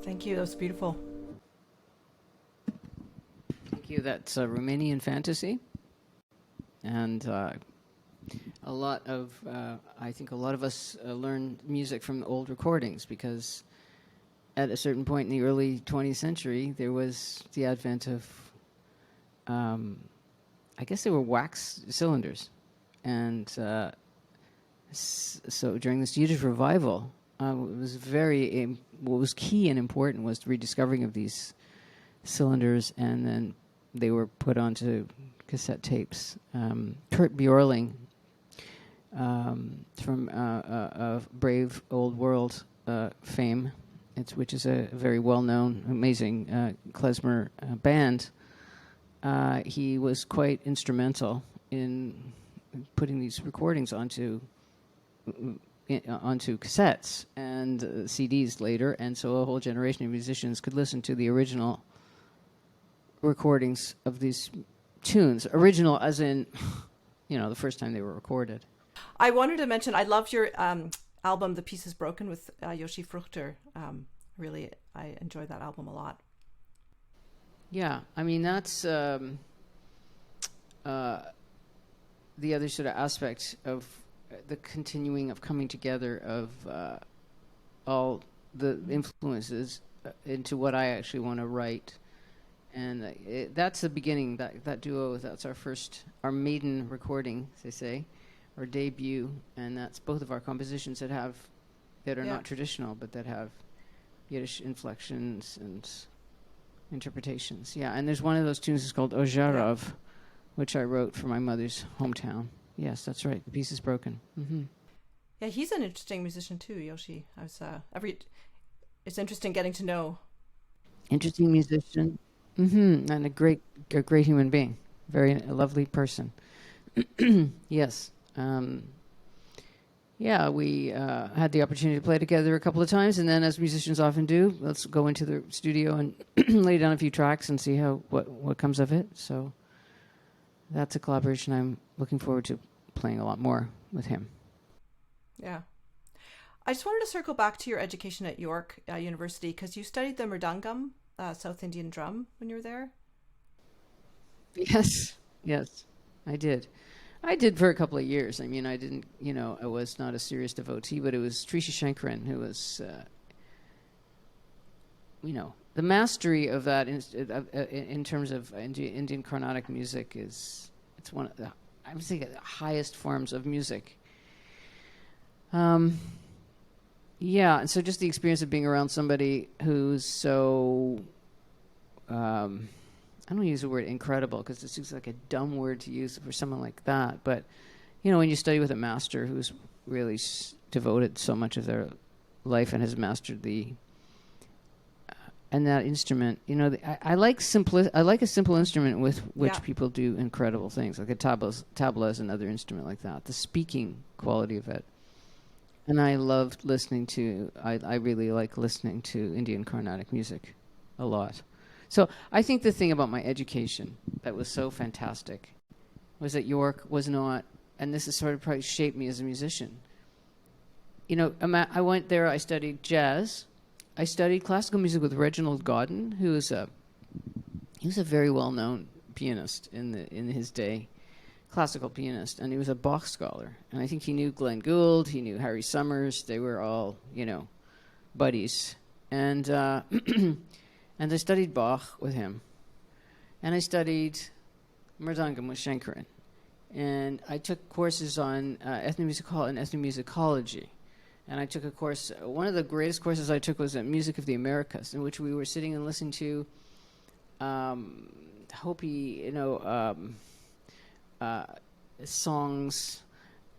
Thank you. That was beautiful. Thank you. That's Romanian Fantasy. And a lot of, I think a lot of us learn music from old recordings, because at a certain point in the early 20th century, there was the advent of, I guess they were wax cylinders. And so during this Yiddish revival, it was what was key and important was the rediscovering of these cylinders, and then they were put onto cassette tapes. Kurt Bjorling from Brave Old World fame, which is a very well-known, amazing klezmer band. He was quite instrumental in putting these recordings onto cassettes and CDs later, and so a whole generation of musicians could listen to the original recordings of these tunes. Original as in, the first time they were recorded. I wanted to mention, I love your album, The Piece is Broken, with Yoshie Fruchter. Really, I enjoyed that album a lot. Yeah, I mean, that's the other sort of aspect of the continuing of coming together of all the influences into what I actually want to write. And that's the beginning, that duo. That's our maiden recording, as they say, our debut. And that's both of our compositions that are not traditional, but that have Yiddish inflections and interpretations. Yeah, and there's one of those tunes that's called Ozharov, which I wrote for my mother's hometown. Yes, that's right. The Piece is Broken. Mm-hmm. Yeah, he's an interesting musician too, Yoshie. I was it's interesting getting to know. Interesting musician. Mm-hmm. And a great human being. A lovely person. Yes. Yeah, we had the opportunity to play together a couple of times, and then, as musicians often do, let's go into the studio and lay down a few tracks and see what comes of it. So that's a collaboration I'm looking forward to playing a lot more with him. Yeah. I just wanted to circle back to your education at York University, because you studied the mridangam, South Indian drum, when you were there. Yes, I did. I did for a couple of years. I mean, I didn't, I was not a serious devotee, but it was Trichy Sankaran who was, the mastery of that in terms of Indian Carnatic music it's one of the, I would say, the highest forms of music. Yeah, and so just the experience of being around somebody who's so, I don't use the word incredible because it seems like a dumb word to use for someone like that. But, when you study with a master who's really devoted so much of their life and has mastered and that instrument, I like a simple instrument with which people do incredible things, like a tabla is another instrument like that. The speaking quality of it. And I loved listening I really like listening to Indian Carnatic music a lot. So I think the thing about my education that was so fantastic was that York was not, and this has sort of probably shaped me as a musician. I went there, I studied jazz. I studied classical music with Reginald Godden, he was a very well-known pianist in his day, classical pianist, and he was a Bach scholar. And I think he knew Glenn Gould, he knew Harry Summers, they were all, buddies. And and I studied Bach with him. And I studied mridangam with Sankaran. And I took courses on ethnomusicology and ethnomusicology. And I took a course, one of the greatest courses I took was Music of the Americas, in which we were sitting and listening to Hopi, songs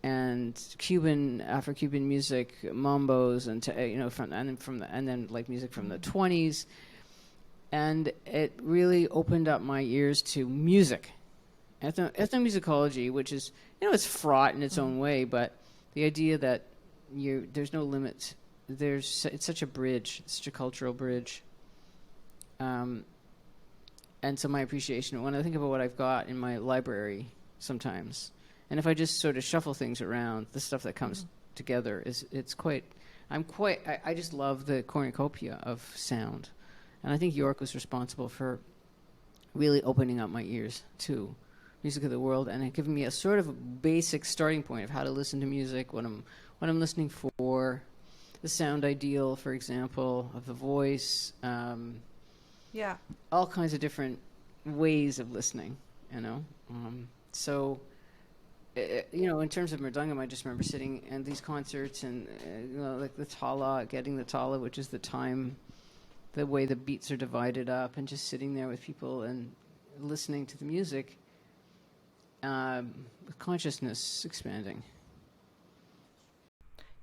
and Cuban, Afro-Cuban music, mambos, and then music from the 20s. And it really opened up my ears to music. Ethnomusicology, which is, it's fraught in its own way, but the idea that there's no limit. It's such a bridge, such a cultural bridge. And so my appreciation, when I think about what I've got in my library sometimes, and if I just sort of shuffle things around, the stuff that comes together it's quite I just love the cornucopia of sound. And I think York was responsible for really opening up my ears to music of the world and giving me a sort of a basic starting point of how to listen to music, what I'm listening for, the sound ideal, for example, of the voice. All kinds of different ways of listening, you know. So, in terms of mridangam, I just remember sitting at these concerts and, like the tala, getting the tala, which is the time, the way the beats are divided up, and just sitting there with people and listening to the music, with consciousness expanding.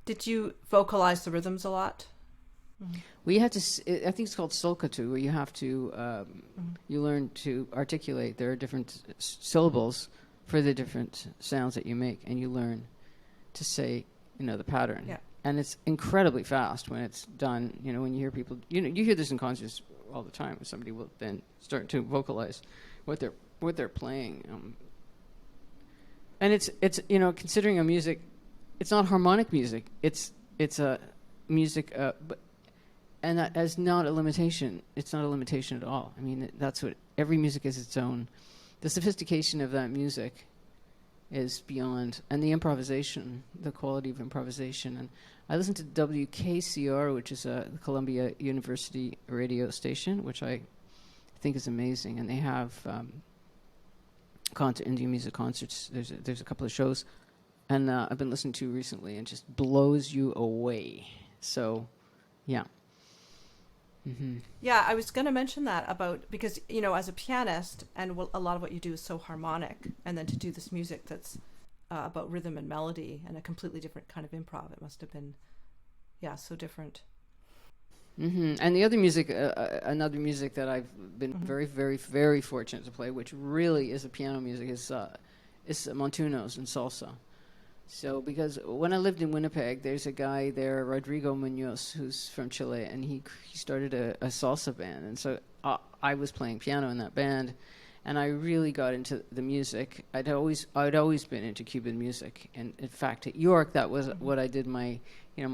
Did you vocalize the rhythms a lot? Mm-hmm. We had to, I think it's called solkatu, where you have to, you learn to articulate. There are different syllables for the different sounds that you make, and you learn to say, the pattern. Yeah. And it's incredibly fast when it's done. When you hear people, you hear this in concerts all the time. Somebody will then start to vocalize what they're playing. And it's considering a music, it's not harmonic music. It's a music, and that is not a limitation. It's not a limitation at all. I mean, that's what every music is its own. The sophistication of that music is beyond, and the improvisation, the quality of improvisation. And I listen to WKCR, which is the Columbia University radio station, which I think is amazing. And they have Indian music concerts. There's a couple of shows, and I've been listening to recently, and just blows you away. So, yeah. Mm-hmm. Yeah, I was going to mention that because, as a pianist, and a lot of what you do is so harmonic, and then to do this music that's about rhythm and melody and a completely different kind of improv, it must have been, so different. Mm-hmm. And the other music, another music that I've been very, very, very fortunate to play, which really is a piano music, is Montunos and Salsa. So, because when I lived in Winnipeg, there's a guy there, Rodrigo Munoz, who's from Chile, and he started a salsa band. And so I was playing piano in that band, and I really got into the music. I'd always been into Cuban music, and in fact, at York, that was what I did my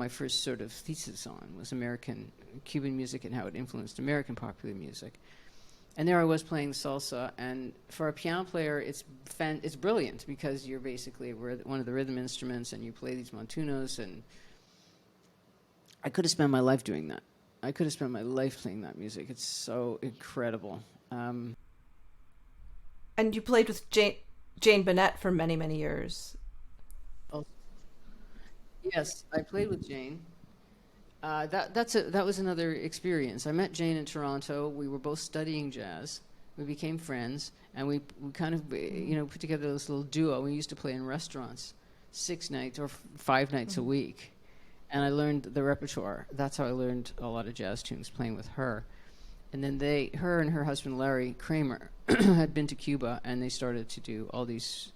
first sort of thesis on, was American Cuban music and how it influenced American popular music. And there I was playing salsa, and for a piano player, it's brilliant because you're basically one of the rhythm instruments, and you play these montunos, and I could have spent my life doing that. I could have spent my life playing that music. It's so incredible. And you played with Jane Bunnett for many, many years. Oh, yes, I played with Jane. That was another experience. I met Jane in Toronto. We were both studying jazz. We became friends, and we kind of put together this little duo. We used to play in restaurants 6 nights or 5 nights a week, and I learned the repertoire. That's how I learned a lot of jazz tunes, playing with her. And then her and her husband Larry Kramer had been to Cuba, and they started to do all these,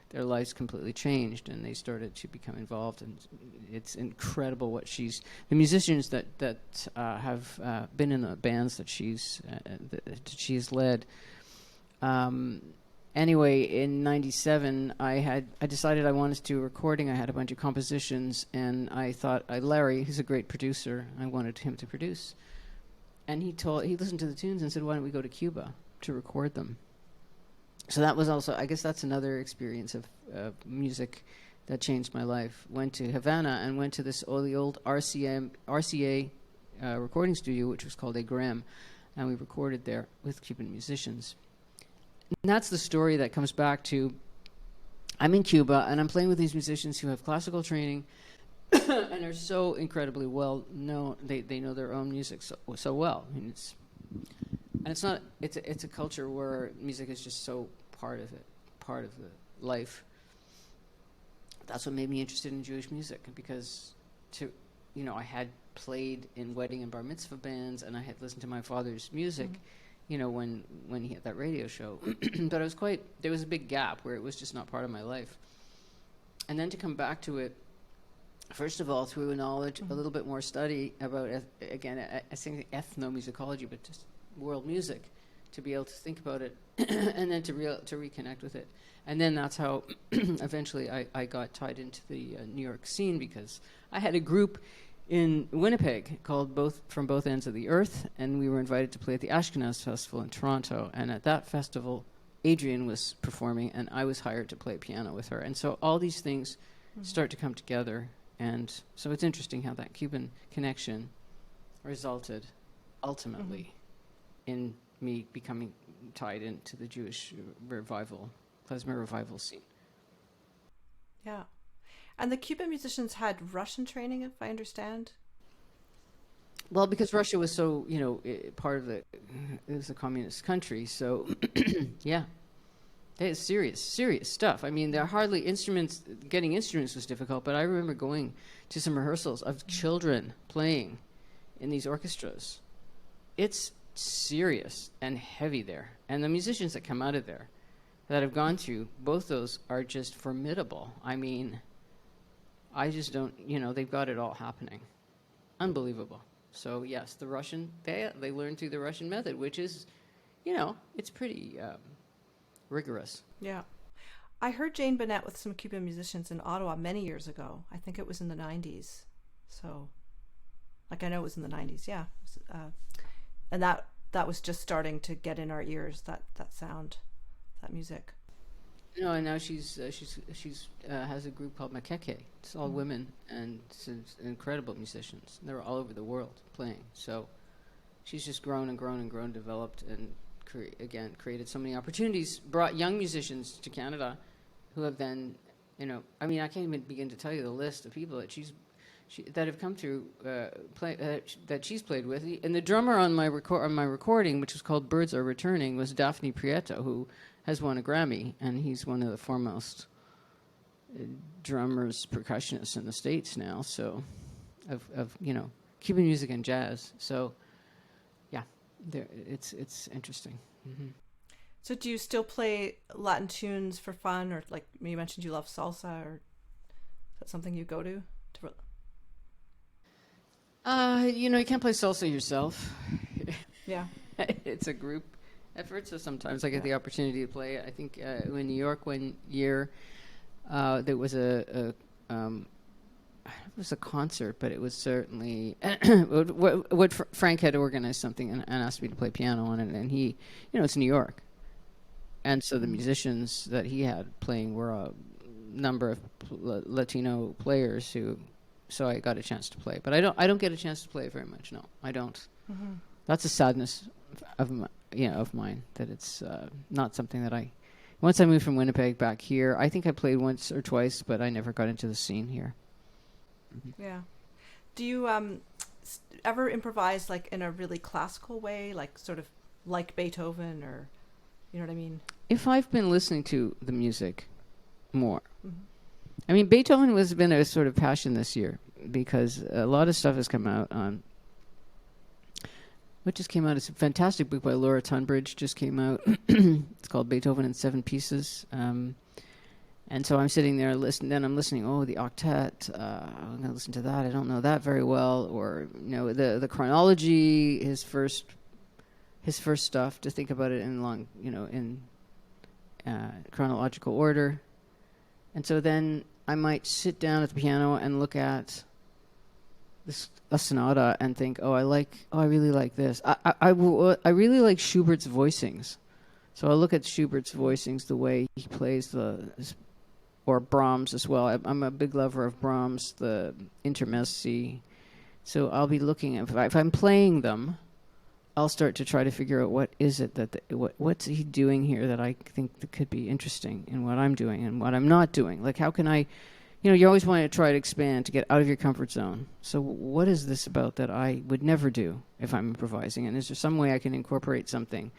their lives completely changed, and they started to become involved. And it's incredible what the musicians that have been in the bands that she's led. Anyway, in '97, I decided I wanted to do a recording. I had a bunch of compositions, and I thought Larry, who's a great producer, I wanted him to produce. And he listened to the tunes and said, "Why don't we go to Cuba to record them?" So that was also, I guess that's another experience of music that changed my life. Went to Havana and went to the old RCA recording studio, which was called Graham, and we recorded there with Cuban musicians. And that's the story that comes back to, I'm in Cuba, and I'm playing with these musicians who have classical training and are so incredibly well known. They know their own music so well. I mean, it's a culture where music is just so part of the life. That's what made me interested in Jewish music, because I had played in wedding and bar mitzvah bands, and I had listened to my father's music, when he had that radio show. But there was a big gap where it was just not part of my life. And then to come back to it, first of all, through knowledge, a little bit more study about, again, I think ethnomusicology, but just world music, to be able to think about it and then to reconnect with it. And then that's how eventually I got tied into the New York scene, because I had a group in Winnipeg called From Both Ends of the Earth, and we were invited to play at the Ashkenaz Festival in Toronto. And at that festival, Adrienne was performing, and I was hired to play piano with her. And so all these things start to come together. And so it's interesting how that Cuban connection resulted ultimately in me becoming tied into the Jewish revival, klezmer revival scene. Yeah. And the Cuban musicians had Russian training, if I understand? Well, because Russia was so, part of it was a communist country, so yeah. It's serious stuff. I mean, there are hardly instruments. Getting instruments was difficult, but I remember going to some rehearsals of children playing in these orchestras. It's serious and heavy there. And the musicians that come out of there that have gone through both those are just formidable. I mean, I just don't, they've got it all happening. Unbelievable. So, yes, the Russian, they learn through the Russian method, which is, it's pretty rigorous. Yeah. I heard Jane Bunnett with some Cuban musicians in Ottawa many years ago. I think it was in the 90s. So, I know it was in the 90s, yeah. And that was just starting to get in our ears, that sound, that music. And now she's has a group called Maqueque. It's all women, and it's incredible musicians. They're all over the world playing. So she's just grown and grown and grown, developed, and created so many opportunities, brought young musicians to Canada who have then, I can't even begin to tell you the list of people that that have come through that she's played with. And the drummer on my recording, which was called Birds Are Returning, was Dafnis Prieto, who has won a Grammy, and he's one of the foremost drummers, percussionists in the States now, so of Cuban music and jazz. So yeah, it's interesting. Mm-hmm. So do you still play Latin tunes for fun, or like you mentioned you love salsa, or is that something you go to? You can't play salsa yourself. Yeah. It's a group effort, so sometimes I get the opportunity to play. I think in New York one year there was it was a concert, but it was certainly what Frank had organized something and asked me to play piano on it, and he, it's New York, and so the musicians that he had playing were a number of Latino players who. So I got a chance to play, but I don't get a chance to play very much. No, I don't. Mm-hmm. That's a sadness of mine, that it's not something that I. Once I moved from Winnipeg back here, I think I played once or twice, but I never got into the scene here. Mm-hmm. Yeah. Do you ever improvise like in a really classical way, like sort of like Beethoven, or you know what I mean? If I've been listening to the music more. Mm-hmm. I mean, Beethoven has been a sort of passion this year, because a lot of stuff has come out on. What just came out is a fantastic book by Laura Tunbridge, just came out. It's called Beethoven in 7 Pieces. And so I'm sitting there listening, then I'm listening, the octet, I'm going to listen to that. I don't know that very well. Or, the chronology, his first stuff, to think about it in chronological order. And so then I might sit down at the piano and look at a sonata and think, I really like this. I really like Schubert's voicings. So I look at Schubert's voicings, the way he plays or Brahms as well. I'm a big lover of Brahms, the intermezzi. So I'll be looking at, if I'm playing them, I'll start to try to figure out what is it what's he doing here that I think that could be interesting in what I'm doing and what I'm not doing. Like, how can I, you always want to try to expand, to get out of your comfort zone. So what is this about that I would never do if I'm improvising? And is there some way I can incorporate something,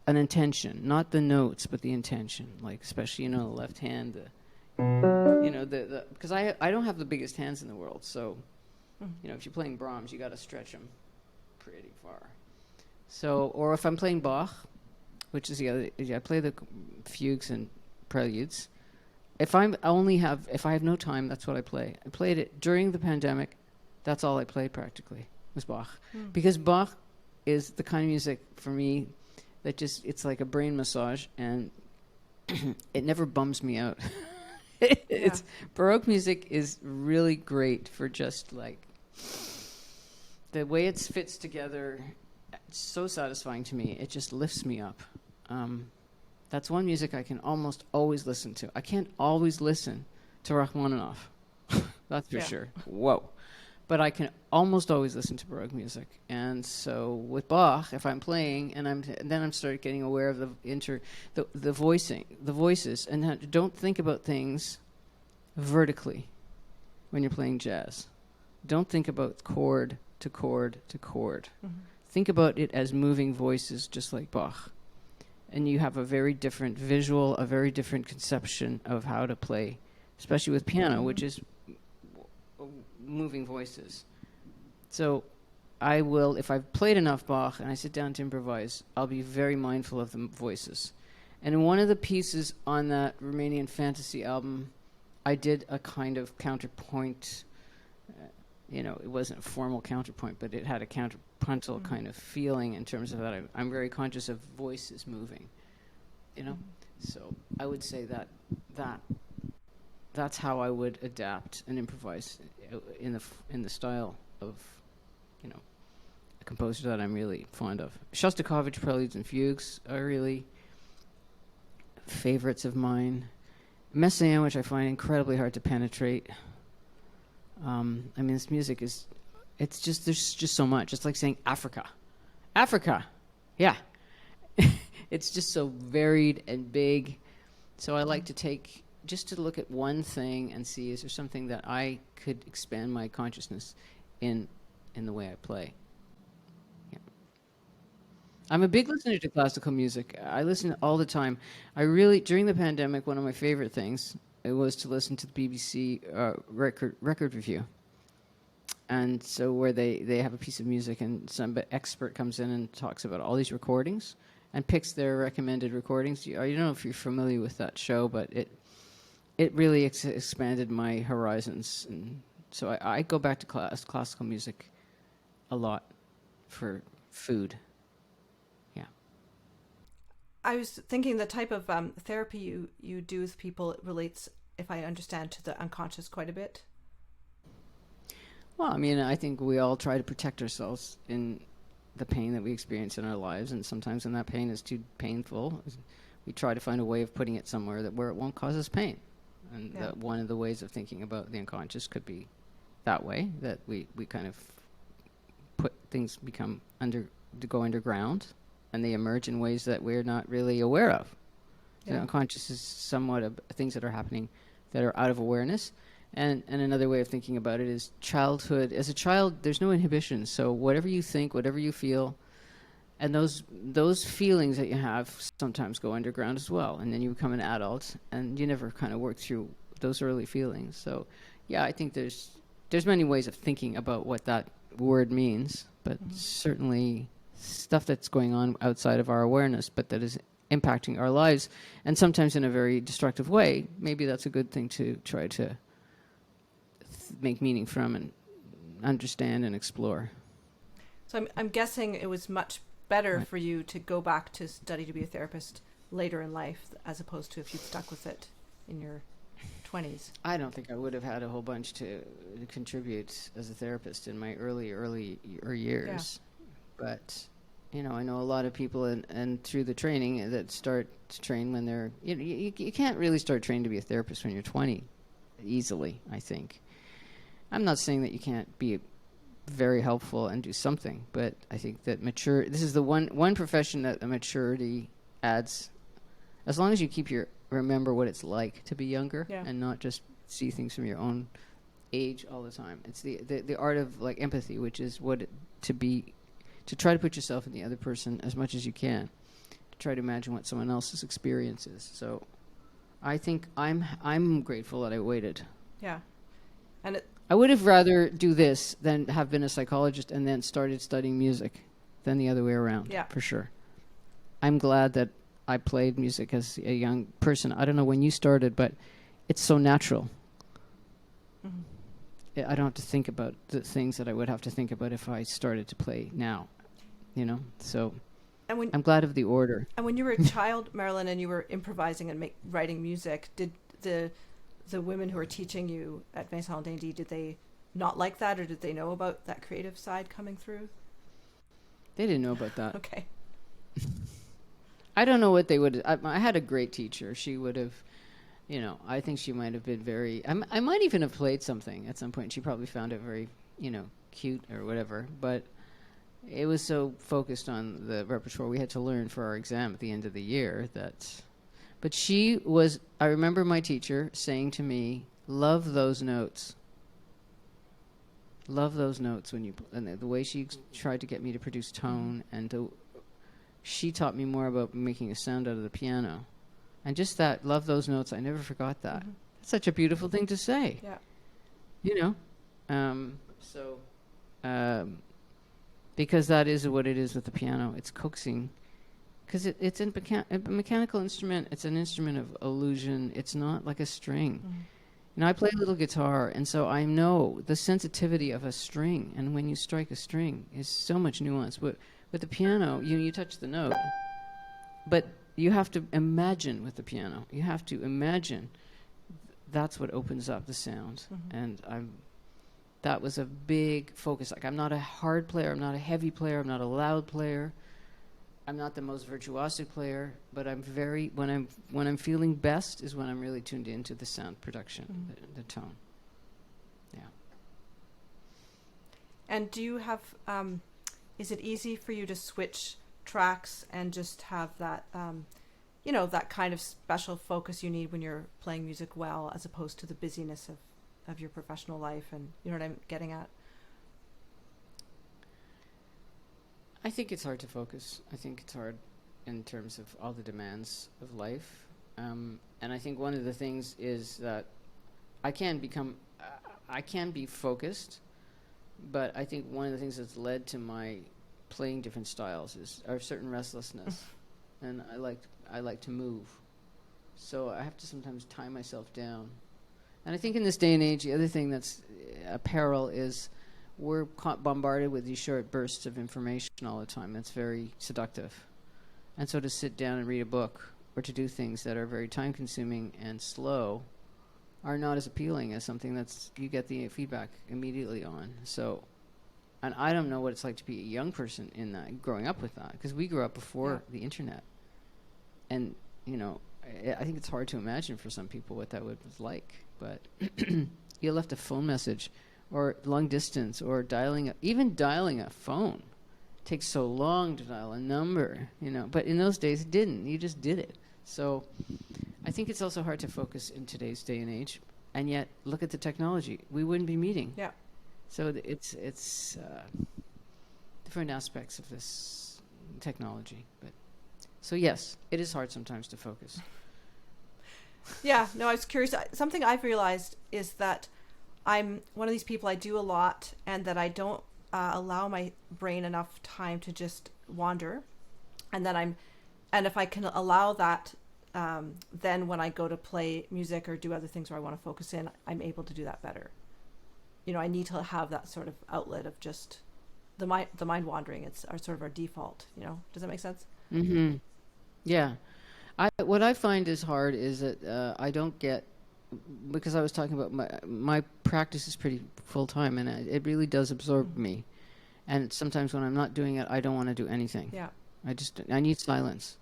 an intention, not the notes, but the intention, like especially, the left hand, because I don't have the biggest hands in the world. So, if you're playing Brahms, you got to stretch them pretty far. So, or if I'm playing Bach, which is I play the fugues and preludes. If I have no time, that's what I play. I played it during the pandemic. That's all I played practically, was Bach. Because Bach is the kind of music for me that just, it's like a brain massage, and it never bums me out. It's Baroque music is really great for just like the way it fits together. It's so satisfying to me. It just lifts me up. That's one music I can almost always listen to. I can't always listen to Rachmaninoff. That's for sure. Whoa. But I can almost always listen to Baroque music. And so with Bach, if I'm playing and then I'm start getting aware of the voicing, the voices, and don't think about things vertically when you're playing jazz. Don't think about chord to chord to chord. Mm-hmm. Think about it as moving voices, just like Bach. And you have a very different visual, a very different conception of how to play, especially with piano, which is moving voices. So I will, if I've played enough Bach and I sit down to improvise, I'll be very mindful of the voices. And in one of the pieces on that Romanian Fantasy album, I did a kind of counterpoint. It wasn't a formal counterpoint, but it had a counterpuntal kind of feeling in terms of that. I'm very conscious of voices moving, So I would say that's how I would adapt and improvise in the style of, a composer that I'm really fond of. Shostakovich Preludes and Fugues are really favorites of mine. Messiaen, which I find incredibly hard to penetrate. This music there's just so much. It's like saying Africa. Africa. Yeah. It's just so varied and big. So I like to look at one thing and see, is there something that I could expand my consciousness in the way I play. Yeah. I'm a big listener to classical music. I listen all the time. During the pandemic, one of my favorite things, it was to listen to the BBC record review. And so where they have a piece of music and some expert comes in and talks about all these recordings and picks their recommended recordings. I don't know if you're familiar with that show, but it really expanded my horizons. And so I go back to classical music a lot for food. Yeah. I was thinking the type of therapy you do with people relates, if I understand, to the unconscious quite a bit. Well, I think we all try to protect ourselves in the pain that we experience in our lives, and sometimes when that pain is too painful, we try to find a way of putting it somewhere where it won't cause us pain. And one of the ways of thinking about the unconscious could be that way, that we kind of put things go underground, and they emerge in ways that we're not really aware of. Yeah. The unconscious is somewhat of things that are happening that are out of awareness. And another way of thinking about it is childhood. As a child, there's no inhibitions. So whatever you think, whatever you feel, and those feelings that you have sometimes go underground as well. And then you become an adult, and you never kind of work through those early feelings. So, yeah, I think there's many ways of thinking about what that word means, but certainly stuff that's going on outside of our awareness, but that is impacting our lives, and sometimes in a very destructive way. Maybe that's a good thing to try to make meaning from and understand and explore. So I'm guessing it was much better for you to go back to study to be a therapist later in life, as opposed to if you'd stuck with it in your 20s. I don't think I would have had a whole bunch to contribute as a therapist in my early years. Yeah. But I know a lot of people and through the training that start to train when they're you can't really start training to be a therapist when you're 20 easily, I think. I'm not saying that you can't be very helpful and do something, but I think that this is the one profession that a maturity adds, as long as you remember what it's like to be younger and not just see things from your own age all the time. It's the art of like empathy, which is to try to put yourself in the other person as much as you can, to try to imagine what someone else's experience is. So I think I'm grateful that I waited. Yeah. And I would have rather do this than have been a psychologist and then started studying music than the other way around, for sure. I'm glad that I played music as a young person. I don't know when you started, but it's so natural. Mm-hmm. I don't have to think about the things that I would have to think about if I started to play now, So. I'm glad of the order. And when you were a child, Marilyn, and you were improvising and writing music, did the women who were teaching you at Vincent d'Indy, did they not like that, or did they know about that creative side coming through? They didn't know about that. Okay. I don't know what they would. I had a great teacher. She would have, I think she might have been very. I might even have played something at some point. She probably found it very, cute or whatever. But it was so focused on the repertoire we had to learn for our exam at the end of the year that. But she was. I remember my teacher saying to me, "Love those notes. Love those notes when you." And the way she tried to get me to produce tone and she taught me more about making a sound out of the piano. And just that, love those notes, I never forgot that. Mm-hmm. That's such a beautiful thing to say. Yeah. Because that is what it is with the piano. It's coaxing. Because it's a mechanical instrument. It's an instrument of illusion. It's not like a string. Mm-hmm. I play a little guitar, and so I know the sensitivity of a string. And when you strike a string, is so much nuance. But with the piano, you touch the note, but you have to imagine with the piano. You have to imagine that's what opens up the sound. Mm-hmm. And that was a big focus. Like, I'm not a hard player. I'm not a heavy player. I'm not a loud player. I'm not the most virtuosic player, but I'm very, when I'm feeling best is when I'm really tuned into the sound production, mm-hmm. the tone. Yeah. And do you have, is it easy for you to switch tracks and just have that, that kind of special focus you need when you're playing music well, as opposed to the busyness of your professional life? And you know what I'm getting at? I think it's hard to focus. I think it's hard in terms of all the demands of life. And I think one of the things is that I can be focused, but I think one of the things that's led to my playing different styles is a certain restlessness. And I like to move. So I have to sometimes tie myself down. And I think in this day and age, the other thing that's a peril is we're bombarded with these short bursts of information all the time. That's very seductive. And so to sit down and read a book or to do things that are very time-consuming and slow are not as appealing as something that's you get the feedback immediately on. So, and I don't know what it's like to be a young person in that, growing up with that, because we grew up before the internet. And, I think it's hard to imagine for some people what that was like. But you left a phone message or long distance or dialing a phone takes so long to dial a number, but in those days it didn't. You just did it. So I think it's also hard to focus in today's day and age, and yet look at the technology. We wouldn't be meeting. Yeah. So it's different aspects of this technology. But so yes, it is hard sometimes to focus. Yeah, no, I was curious. Something I've realized is that I'm one of these people, I do a lot, and that I don't allow my brain enough time to just wander. And if I can allow that, then when I go to play music or do other things where I want to focus in, I'm able to do that better. I need to have that sort of outlet of just the mind wandering. It's sort of our default, Does that make sense? Mm-hmm. Yeah. What I find is hard is that I don't get, because I was talking about my practice is pretty full-time, and it really does absorb me. And sometimes when I'm not doing it, I don't want to do anything. Yeah. I need silence.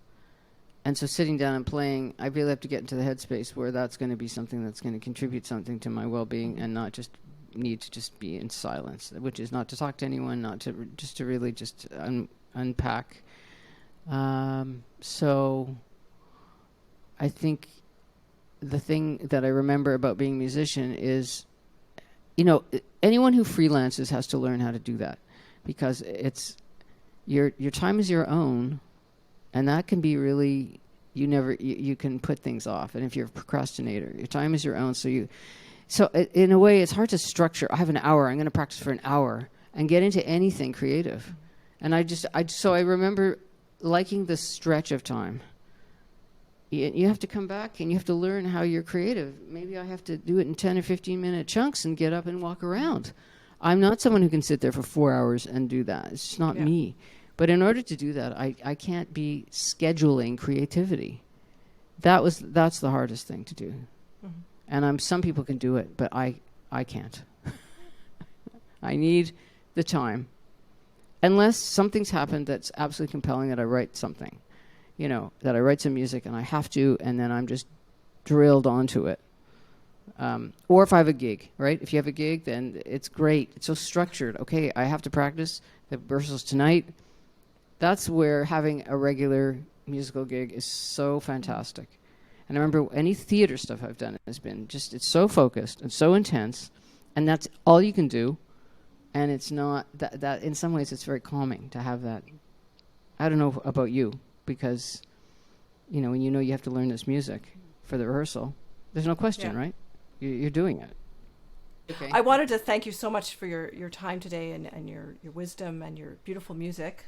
And so sitting down and playing, I really have to get into the headspace where that's going to be something that's going to contribute something to my well-being, and not just need to just be in silence, which is not to talk to anyone, not to just to really just unpack. So I think the thing that I remember about being a musician is, anyone who freelances has to learn how to do that, because it's your time is your own, and that can be really, you can put things off. And if you're a procrastinator, your time is your own. So in a way, it's hard to structure. I have an hour. I'm going to practice for an hour and get into anything creative. And I remember liking the stretch of time. You have to come back and you have to learn how you're creative. Maybe I have to do it in 10 or 15-minute chunks and get up and walk around. I'm not someone who can sit there for 4 hours and do that. It's just not me. But in order to do that, I can't be scheduling creativity. That's the hardest thing to do. Mm-hmm. And some people can do it, but I can't. I need the time. Unless something's happened that's absolutely compelling, that I write something, that I write some music and I have to, and then I'm just drilled onto it. Or if I have a gig, right? If you have a gig, then it's great. It's so structured. Okay, I have to practice the rehearsals tonight. That's where having a regular musical gig is so fantastic. And I remember any theater stuff I've done has been just, it's so focused and so intense, and that's all you can do. And it's not, that in some ways it's very calming to have that. I don't know about you, because, when you have to learn this music for the rehearsal, there's no question, right? You're doing it. Okay. I wanted to thank you so much for your time today and your wisdom and your beautiful music.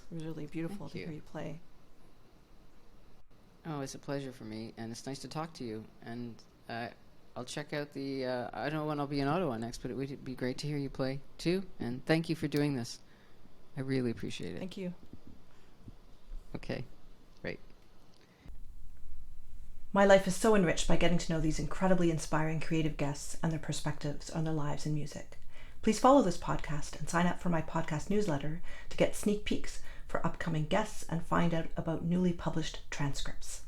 It was really beautiful to hear you play. Oh, it's a pleasure for me, and it's nice to talk to you. And I'll check out I don't know when I'll be in Ottawa next, but it would be great to hear you play too. And thank you for doing this. I really appreciate it. Thank you. Okay, great. My life is so enriched by getting to know these incredibly inspiring creative guests and their perspectives on their lives in music. Please follow this podcast and sign up for my podcast newsletter to get sneak peeks for upcoming guests and find out about newly published transcripts.